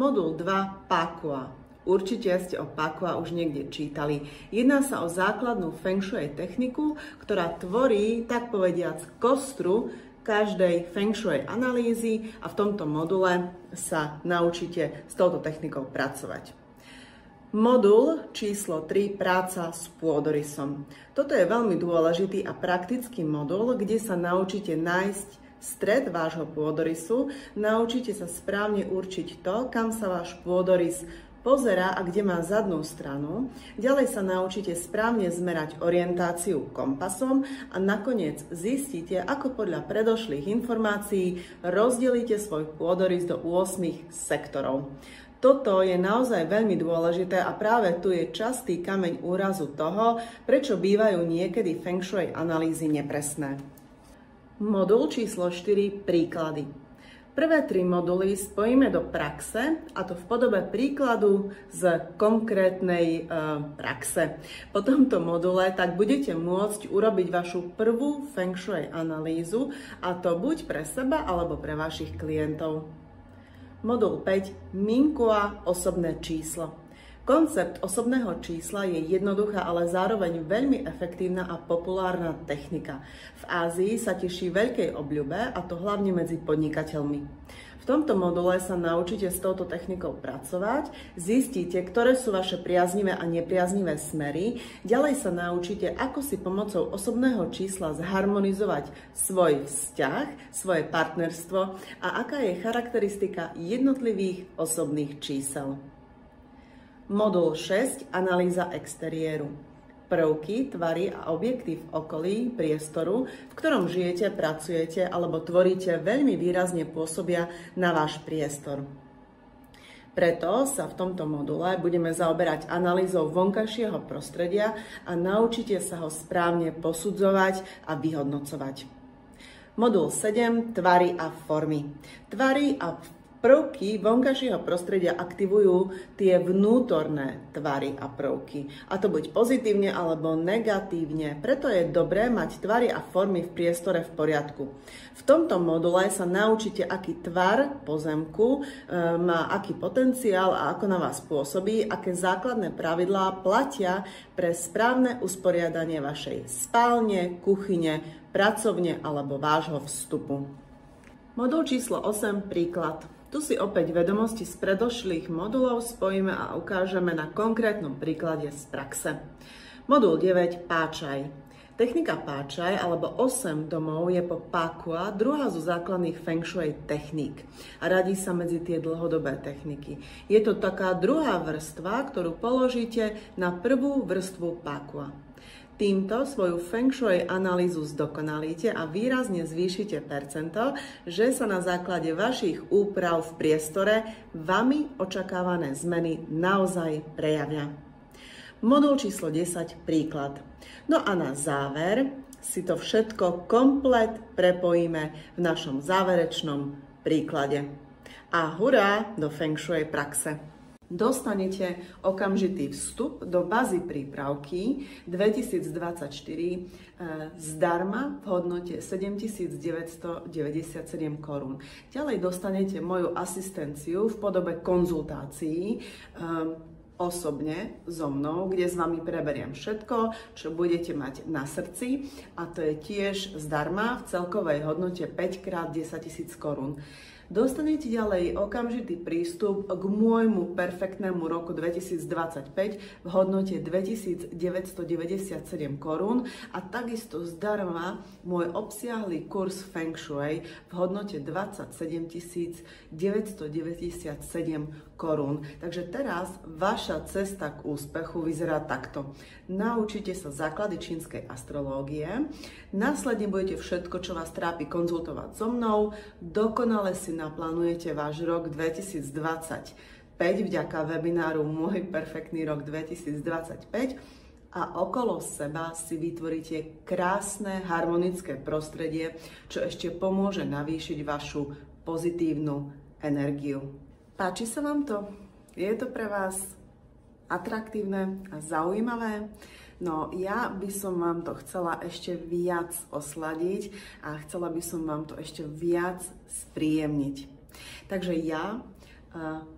[SPEAKER 1] Modul 2, Pakua. Určite ste o Pakua už niekde čítali. Jedná sa o základnú Feng Shui techniku, ktorá tvorí, tak povediac, kostru každej Feng Shui analýzy a v tomto module sa naučíte s touto technikou pracovať. Modul číslo 3, práca s pôdorysom. Toto je veľmi dôležitý a praktický modul, kde sa naučíte nájsť stred vášho pôdorysu, naučíte sa správne určiť to, kam sa váš pôdorys pozerá a kde má zadnú stranu. Ďalej sa naučíte správne zmerať orientáciu kompasom a nakoniec zistíte, ako podľa predošlých informácií rozdelíte svoj pôdorys do 8 sektorov. Toto je naozaj veľmi dôležité a práve tu je častý kameň úrazu toho, prečo bývajú niekedy Feng Shui analýzy nepresné. Modul číslo 4, príklady. Prvé 3 moduly spojíme do praxe, a to v podobe príkladu z konkrétnej praxe. Po tomto module tak budete môcť urobiť vašu prvú Feng Shui analýzu, a to buď pre seba alebo pre vašich klientov. Modul 5, Minkua, osobné číslo. Koncept osobného čísla je jednoduchá, ale zároveň veľmi efektívna a populárna technika. V Ázii sa teší veľkej obľube, a to hlavne medzi podnikateľmi. V tomto module sa naučíte s touto technikou pracovať, zistíte, ktoré sú vaše priaznivé a nepriaznivé smery, ďalej sa naučíte, ako si pomocou osobného čísla zharmonizovať svoj vzťah, svoje partnerstvo a aká je charakteristika jednotlivých osobných čísel. Modul 6, analýza exteriéru. Prvky, tvary a objekty v okolí priestoru, v ktorom žijete, pracujete alebo tvoríte, veľmi výrazne pôsobia na váš priestor. Preto sa v tomto module budeme zaoberať analýzou vonkajšieho prostredia a naučíte sa ho správne posudzovať a vyhodnocovať. Modul 7, tvary a formy. Tvary a prvky vonkajšieho prostredia aktivujú tie vnútorné tvary a prvky. A to buď pozitívne alebo negatívne. Preto je dobré mať tvary a formy v priestore v poriadku. V tomto module sa naučíte, aký tvar pozemku má aký potenciál a ako na vás pôsobí, aké základné pravidlá platia pre správne usporiadanie vašej spálne, kuchyne, pracovne alebo vášho vstupu. Modul číslo 8, príklad. Tu si opäť vedomosti z predošlých modulov spojíme a ukážeme na konkrétnom príklade z praxe. Modul 9, páčaj. Technika páčaj alebo 8 domov je po Pakua druhá zo základných Feng Shui techník a radí sa medzi tie dlhodobé techniky. Je to taká druhá vrstva, ktorú položíte na prvú vrstvu Pakua. Týmto svoju Feng Shui analýzu zdokonalíte a výrazne zvýšite percento, že sa na základe vašich úprav v priestore vami očakávané zmeny naozaj prejavia. Modul číslo 10, príklad. No a na záver si to všetko komplet prepojíme v našom záverečnom príklade. A hurá do Feng Shui praxe! Dostanete okamžitý vstup do bázy prípravky 2024 zdarma v hodnote 7997 korún. Ďalej dostanete moju asistenciu v podobe konzultácií osobne so mnou, kde s vami preberiem všetko, čo budete mať na srdci, a to je tiež zdarma v celkovej hodnote 5x 10 000 korún. Dostanete ďalej okamžitý prístup k môjmu perfektnému roku 2025 v hodnote 2997 korún a takisto zdarma môj obsiahly kurz Feng Shui v hodnote 27 997 korún. Takže teraz vaša cesta k úspechu vyzerá takto. Naučite sa základy čínskej astrológie, následne budete všetko, čo vás trápi, konzultovať so mnou, dokonale si naplánujete váš rok 2025 vďaka webináru Môj perfektný rok 2025 a okolo seba si vytvoríte krásne harmonické prostredie, čo ešte pomôže navýšiť vašu pozitívnu energiu. Páči sa vám to? Je to pre vás atraktívne a zaujímavé? No ja by som vám to chcela ešte viac osladiť a chcela by som vám to ešte viac spríjemniť. Takže ja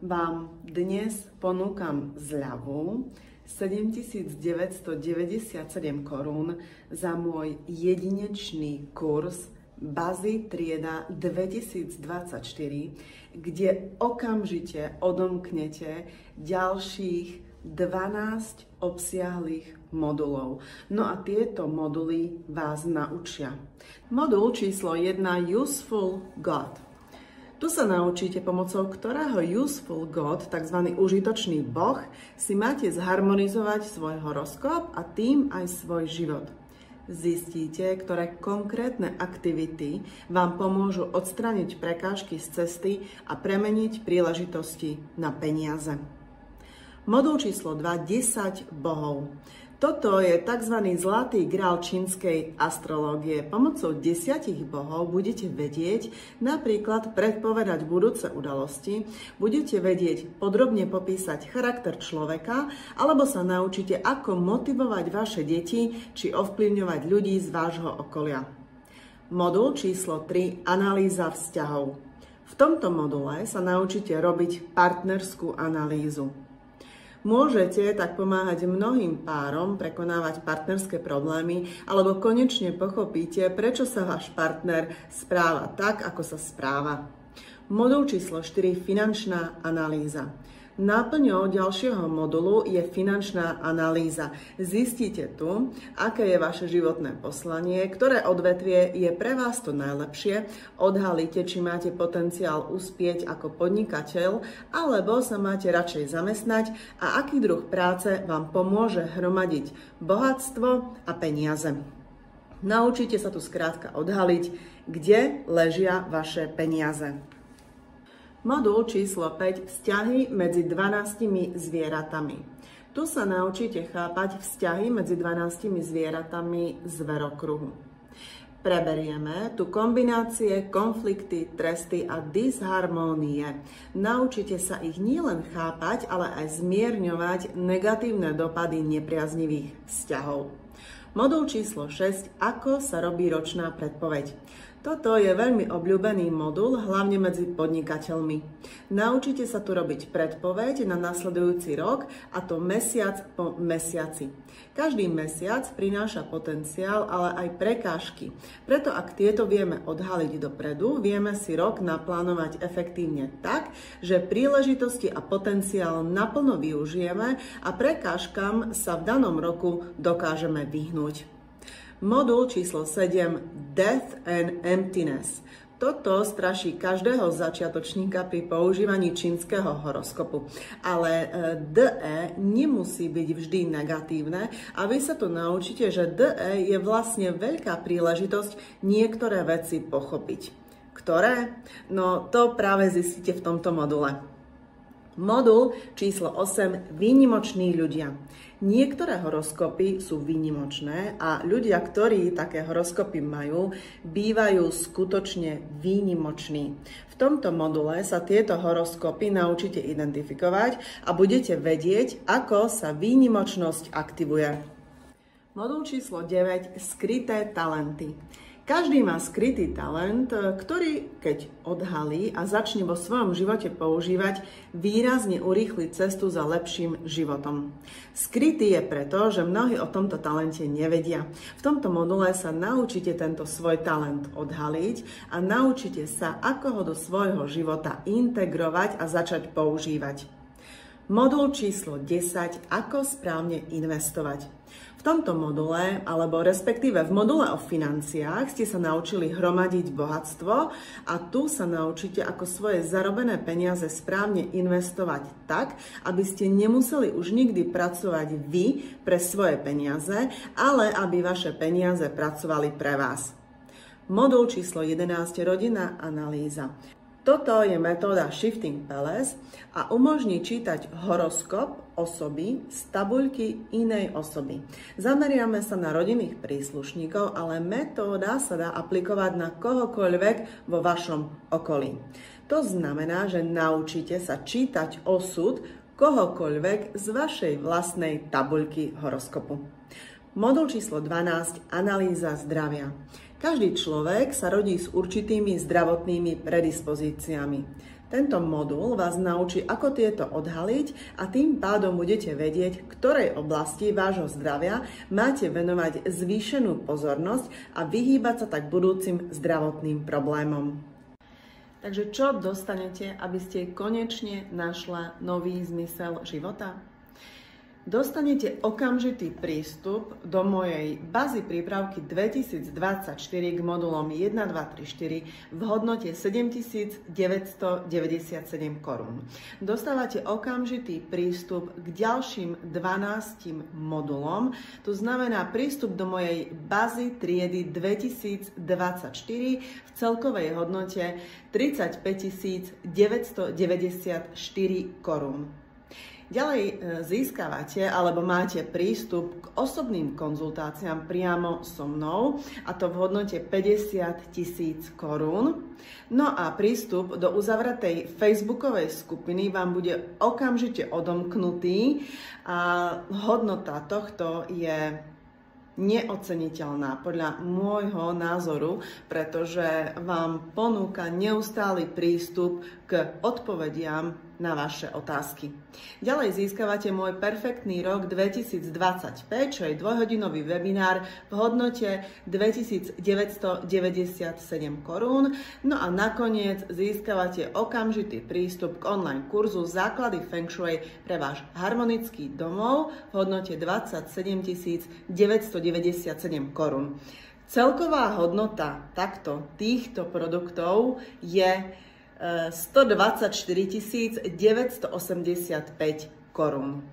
[SPEAKER 1] vám dnes ponúkam zľavu 7997 korún za môj jedinečný kurz Bazy trieda 2024, kde okamžite odomknete ďalších 12 obsiahlých modulov. No a tieto moduly vás naučia. Modul číslo 1 Useful God. Tu sa naučíte, pomocou ktorého Useful God, tzv. Užitočný boh, si máte zharmonizovať svoj horoskop a tým aj svoj život. Zistíte, ktoré konkrétne aktivity vám pomôžu odstrániť prekážky z cesty a premeniť príležitosti na peniaze. Modul číslo 2 10 bohov. Toto je tzv. Zlatý grál čínskej astrológie. Pomocou 10 bohov budete vedieť napríklad predpovedať budúce udalosti, budete vedieť podrobne popísať charakter človeka, alebo sa naučíte, ako motivovať vaše deti, či ovplyvňovať ľudí z vášho okolia. Modul číslo 3 Analýza vzťahov. V tomto module sa naučíte robiť partnerskú analýzu. Môžete tak pomáhať mnohým párom prekonávať partnerské problémy, alebo konečne pochopíte, prečo sa váš partner správa tak, ako sa správa. Modul číslo 4 Finančná analýza. Náplňou ďalšieho modulu je finančná analýza. Zistíte tu, aké je vaše životné poslanie, ktoré odvetvie je pre vás to najlepšie, odhalíte, či máte potenciál uspieť ako podnikateľ, alebo sa máte radšej zamestnať a aký druh práce vám pomôže hromadiť bohatstvo a peniaze. Naučíte sa tu skrátka odhaliť, kde ležia vaše peniaze. Modul číslo 5 Vzťahy medzi 12 zvieratami. Tu sa naučíte chápať vzťahy medzi 12 zvieratami zverokruhu. Preberieme tu kombinácie, konflikty, tresty a disharmónie. Naučite sa ich nielen chápať, ale aj zmierňovať negatívne dopady nepriaznivých vzťahov. Modul číslo 6 Ako sa robí ročná predpoveď. Toto je veľmi obľúbený modul, hlavne medzi podnikateľmi. Naučite sa tu robiť predpoveď na nasledujúci rok, a to mesiac po mesiaci. Každý mesiac prináša potenciál, ale aj prekážky. Preto ak tieto vieme odhaliť dopredu, vieme si rok naplánovať efektívne tak, že príležitosti a potenciál naplno využijeme a prekážkam sa v danom roku dokážeme vyhnúť. Modul číslo 7 Death and Emptiness. Toto straší každého začiatočníka pri používaní čínskeho horoskopu. Ale DE nemusí byť vždy negatívne a vy sa tu naučíte, že DE je vlastne veľká príležitosť niektoré veci pochopiť. Ktoré? No to práve zistíte v tomto module. Modul číslo 8 Výnimoční ľudia. Niektoré horoskopy sú výnimočné a ľudia, ktorí také horoskopy majú, bývajú skutočne výnimoční. V tomto module sa tieto horoskopy naučíte identifikovať a budete vedieť, ako sa výnimočnosť aktivuje. Modul číslo 9 Skryté talenty. Každý má skrytý talent, ktorý, keď odhalí a začne vo svojom živote používať, výrazne urýchli cestu za lepším životom. Skrytý je preto, že mnohí o tomto talente nevedia. V tomto module sa naučíte tento svoj talent odhaliť a naučíte sa, ako ho do svojho života integrovať a začať používať. Modul číslo 10. Ako správne investovať. V tomto module, alebo respektíve v module o financiách, ste sa naučili hromadiť bohatstvo a tu sa naučíte, ako svoje zarobené peniaze správne investovať tak, aby ste nemuseli už nikdy pracovať vy pre svoje peniaze, ale aby vaše peniaze pracovali pre vás. Modul číslo 11. Rodinná analýza. Toto je metóda Shifting Palace a umožní čítať horoskop osoby z tabuľky inej osoby. Zameriame sa na rodinných príslušníkov, ale metóda sa dá aplikovať na kohokoľvek vo vašom okolí. To znamená, že naučíte sa čítať osud kohokoľvek z vašej vlastnej tabuľky horoskopu. Modul číslo 12. Analýza zdravia. Každý človek sa rodí s určitými zdravotnými predispozíciami. Tento modul vás naučí, ako tieto odhaliť a tým pádom budete vedieť, ktorej oblasti vášho zdravia máte venovať zvýšenú pozornosť a vyhýbať sa tak budúcim zdravotným problémom. Takže čo dostanete, aby ste konečne našla nový zmysel života? Dostanete okamžitý prístup do mojej bázy prípravky 2024 k modulom 1, 2, 3, 4 v hodnote 7 997 korún. Dostávate okamžitý prístup k ďalším 12 modulom, to znamená prístup do mojej bázy triedy 2024 v celkovej hodnote 35 994 korún. Ďalej získavate alebo máte prístup k osobným konzultáciám priamo so mnou, a to v hodnote 50 000 korún. No a prístup do uzavretej facebookovej skupiny vám bude okamžite odomknutý a hodnota tohto je neoceniteľná podľa môjho názoru, pretože vám ponúka neustály prístup k odpovediam na vaše otázky. Ďalej získavate môj perfektný rok 2025, čo je dvojhodinový webinár v hodnote 2997 korún. No a nakoniec získavate okamžitý prístup k online kurzu Základy Feng Shui pre váš harmonický domov v hodnote 27 997 korún. Celková hodnota týchto produktov je 124 985 korún.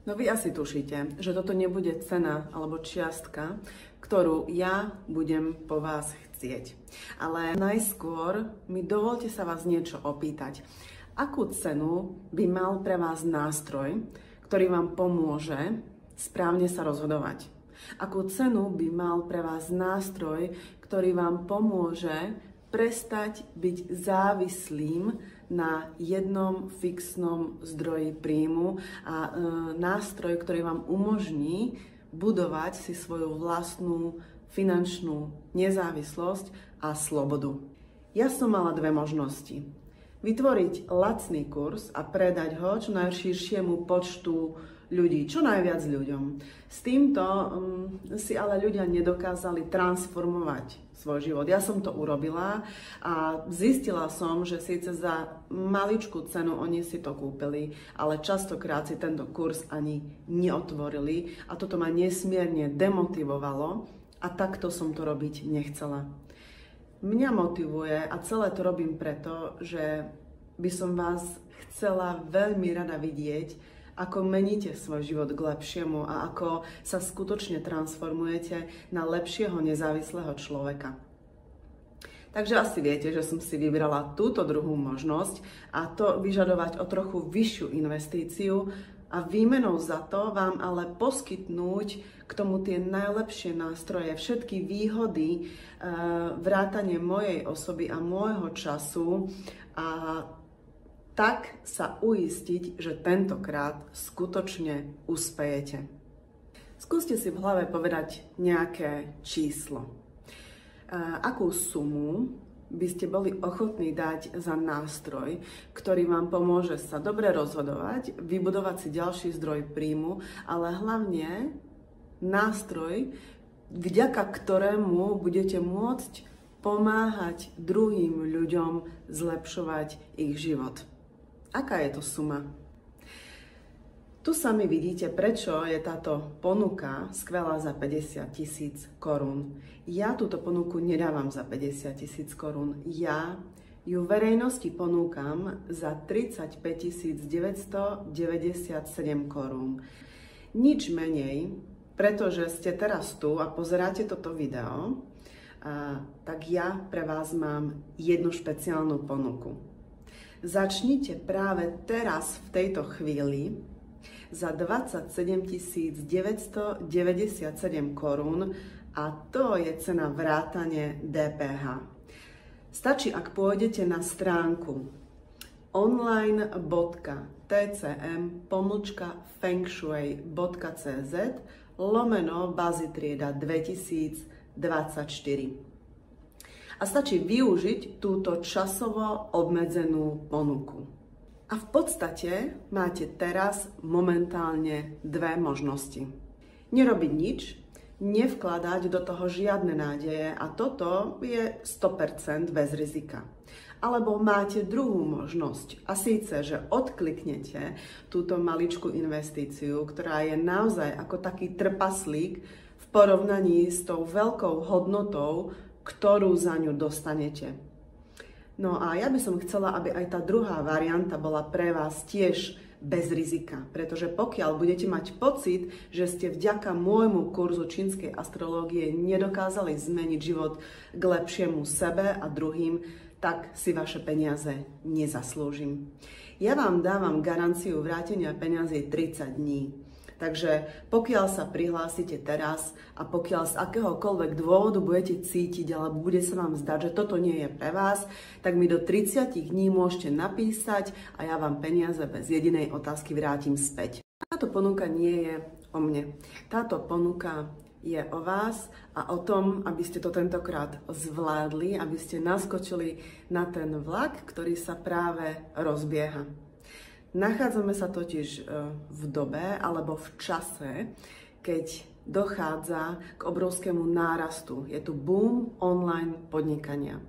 [SPEAKER 1] No vy asi tušíte, že toto nebude cena alebo čiastka, ktorú ja budem po vás chcieť. Ale najskôr mi dovolte sa vás niečo opýtať. Akú cenu by mal pre vás nástroj, ktorý vám pomôže správne sa rozhodovať? Akú cenu by mal pre vás nástroj, ktorý vám pomôže prestať byť závislým na jednom fixnom zdroji príjmu a nástroj, ktorý vám umožní budovať si svoju vlastnú finančnú nezávislosť a slobodu. Ja som mala dve možnosti. Vytvoriť lacný kurz a predať ho čo najširšiemu počtu ľudí, čo najviac ľuďom. S týmto si ale ľudia nedokázali transformovať svoj život. Ja som to urobila a zistila som, že síce za maličkú cenu oni si to kúpili, ale častokrát si tento kurz ani neotvorili a toto ma nesmierne demotivovalo a takto som to robiť nechcela. Mňa motivuje a celé to robím preto, že by som vás chcela veľmi rada vidieť, ako meníte svoj život k lepšiemu a ako sa skutočne transformujete na lepšieho nezávislého človeka. Takže asi viete, že som si vybrala túto druhú možnosť a to vyžadovať o trochu vyššiu investíciu a výmenou za to vám ale poskytnúť k tomu tie najlepšie nástroje, všetky výhody, vrátanie mojej osoby a môjho času a tak sa uistiť, že tentokrát skutočne uspejete. Skúste si v hlave povedať nejaké číslo. Akú sumu by ste boli ochotní dať za nástroj, ktorý vám pomôže sa dobre rozhodovať, vybudovať si ďalší zdroj príjmu, ale hlavne nástroj, vďaka ktorému budete môcť pomáhať druhým ľuďom zlepšovať ich život. Aká je to suma? Tu sami vidíte, prečo je táto ponuka skvelá za 50 000 korún. Ja túto ponuku nedávam za 50 000 korún. Ja ju verejnosti ponúkam za 35 997 korún. Nič menej, pretože ste teraz tu a pozeráte toto video, tak ja pre vás mám jednu špeciálnu ponuku. Začnite práve teraz v tejto chvíli za 27 997 korún a to je cena vrátane DPH. Stačí, ak pôjdete na stránku online.tcm.fengshui.cz/bazitrieda 2024. A stačí využiť túto časovo obmedzenú ponuku. A v podstate máte teraz momentálne dve možnosti. Nerobiť nič, nevkladať do toho žiadne nádeje a toto je 100% bez rizika. Alebo máte druhú možnosť a síce, že odkliknete túto maličkú investíciu, ktorá je naozaj ako taký trpaslík v porovnaní s tou veľkou hodnotou, ktorú za ňu dostanete. No a ja by som chcela, aby aj tá druhá varianta bola pre vás tiež bez rizika, pretože pokiaľ budete mať pocit, že ste vďaka môjmu kurzu čínskej astrológie nedokázali zmeniť život k lepšiemu sebe a druhým, tak si vaše peniaze nezaslúžim. Ja vám dávam garanciu vrátenia peňazí 30 dní. Takže pokiaľ sa prihlásite teraz a pokiaľ z akéhokoľvek dôvodu budete cítiť alebo bude sa vám zdať, že toto nie je pre vás, tak mi do 30 dní môžete napísať a ja vám peniaze bez jedinej otázky vrátim späť. Táto ponuka nie je o mne. Táto ponuka je o vás a o tom, aby ste to tentokrát zvládli, aby ste naskočili na ten vlak, ktorý sa práve rozbieha. Nachádzame sa totiž v dobe alebo v čase, keď dochádza k obrovskému nárastu. Je tu boom online podnikania.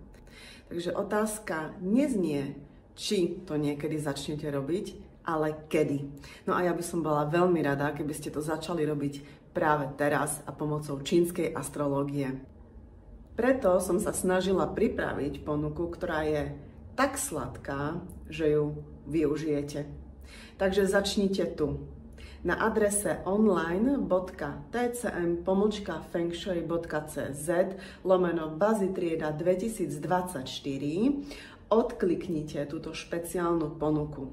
[SPEAKER 1] Takže otázka neznie, či to niekedy začnete robiť, ale kedy. No a ja by som bola veľmi rada, keby ste to začali robiť práve teraz a pomocou čínskej astrológie. Preto som sa snažila pripraviť ponuku, ktorá je tak sladká, že ju využijete. Takže začnite tu. Na adrese online.tcm.fengshui.cz/bazitrieda 2024 odkliknite túto špeciálnu ponuku.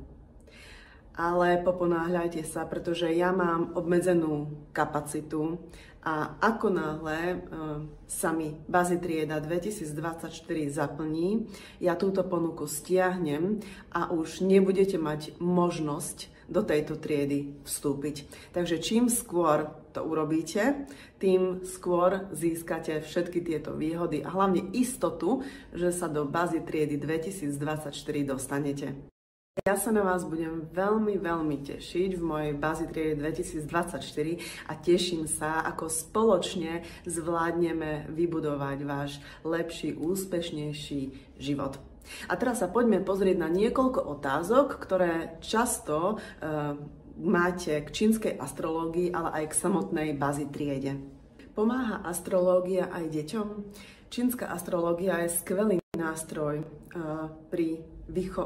[SPEAKER 1] Ale poponáhľajte sa, pretože ja mám obmedzenú kapacitu a ako náhle sa mi Bazitrieda 2024 zaplní, ja túto ponuku stiahnem a už nebudete mať možnosť do tejto triedy vstúpiť. Takže čím skôr to urobíte, tým skôr získate všetky tieto výhody a hlavne istotu, že sa do Bazitriedy 2024 dostanete. Ja sa na vás budem veľmi tešiť v mojej Bazitriede 2024 a teším sa, ako spoločne zvládneme vybudovať váš lepší, úspešnejší život. A teraz sa poďme pozrieť na niekoľko otázok, ktoré často máte k čínskej astrológii, ale aj k samotnej Bazitriede. Pomáha astrológia aj deťom? Čínska astrológia je skvelý nástroj pri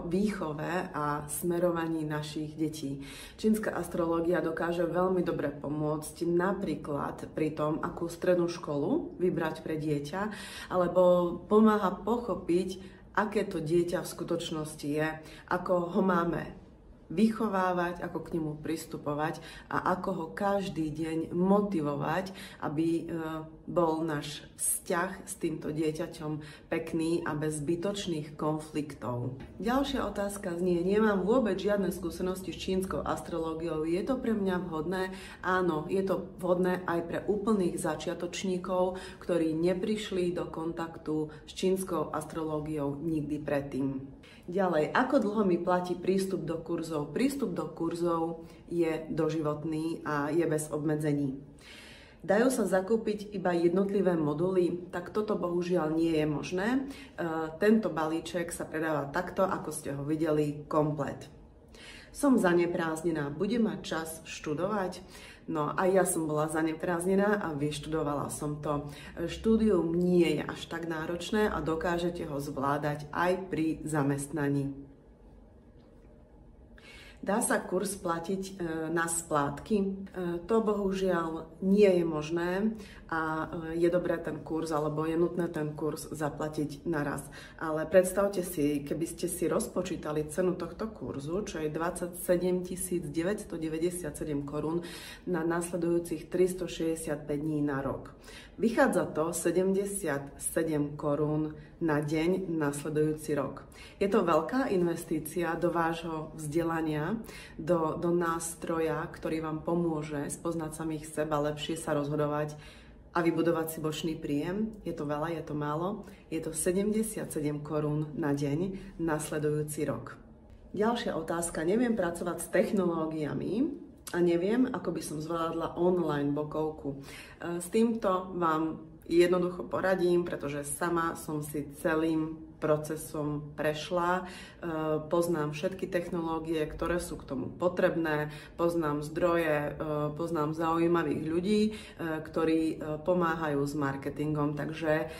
[SPEAKER 1] výchove a smerovaní našich detí. Čínska astrológia dokáže veľmi dobre pomôcť napríklad pri tom, akú strednú školu vybrať pre dieťa, alebo pomáha pochopiť, aké to dieťa v skutočnosti je, ako ho máme vychovávať, ako k nemu pristupovať a ako ho každý deň motivovať, aby bol náš vzťah s týmto dieťaťom pekný a bez zbytočných konfliktov. Ďalšia otázka znie, nemám vôbec žiadne skúsenosti s čínskou astrológiou, je to pre mňa vhodné? Áno, je to vhodné aj pre úplných začiatočníkov, ktorí neprišli do kontaktu s čínskou astrológiou nikdy predtým. Ďalej, ako dlho mi platí prístup do kurzov? Prístup do kurzov je doživotný a je bez obmedzení. Dajú sa zakúpiť iba jednotlivé moduly? Tak toto bohužiaľ nie je možné. Tento balíček sa predáva takto, ako ste ho videli, komplet. Som zaneprázdnená, budem mať čas študovať? No a ja som bola zaneprázdnená a vyštudovala som to. Štúdium nie je až tak náročné a dokážete ho zvládať aj pri zamestnaní. Dá sa kurz platiť na splátky? To bohužiaľ nie je možné a je dobré ten kurz, alebo je nutné ten kurz zaplatiť naraz. Ale predstavte si, keby ste si rozpočítali cenu tohto kurzu, čo je 27 997 korún na nasledujúcich 365 dní na rok. Vychádza to 77 korún na deň nasledujúci rok. Je to veľká investícia do vášho vzdelania, do nástroja, ktorý vám pomôže spoznať samých seba, lepšie sa rozhodovať a vybudovať si bočný príjem. Je to veľa, je to málo. Je to 77 korún na deň nasledujúci rok. Ďalšia otázka. Neviem pracovať s technológiami a neviem, ako by som zvládla online bokovku. S týmto vám jednoducho poradím, pretože sama som si celým procesom prešla. Poznám všetky technológie, ktoré sú k tomu potrebné, poznám zdroje, poznám zaujímavých ľudí, ktorí pomáhajú s marketingom, takže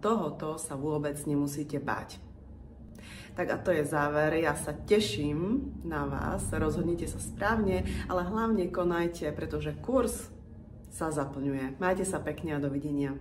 [SPEAKER 1] tohoto sa vôbec nemusíte báť. Tak a to je záver. Ja sa teším na vás, rozhodnite sa správne, ale hlavne konajte, pretože kurz sa zaplňuje. Majte sa pekne a dovidenia.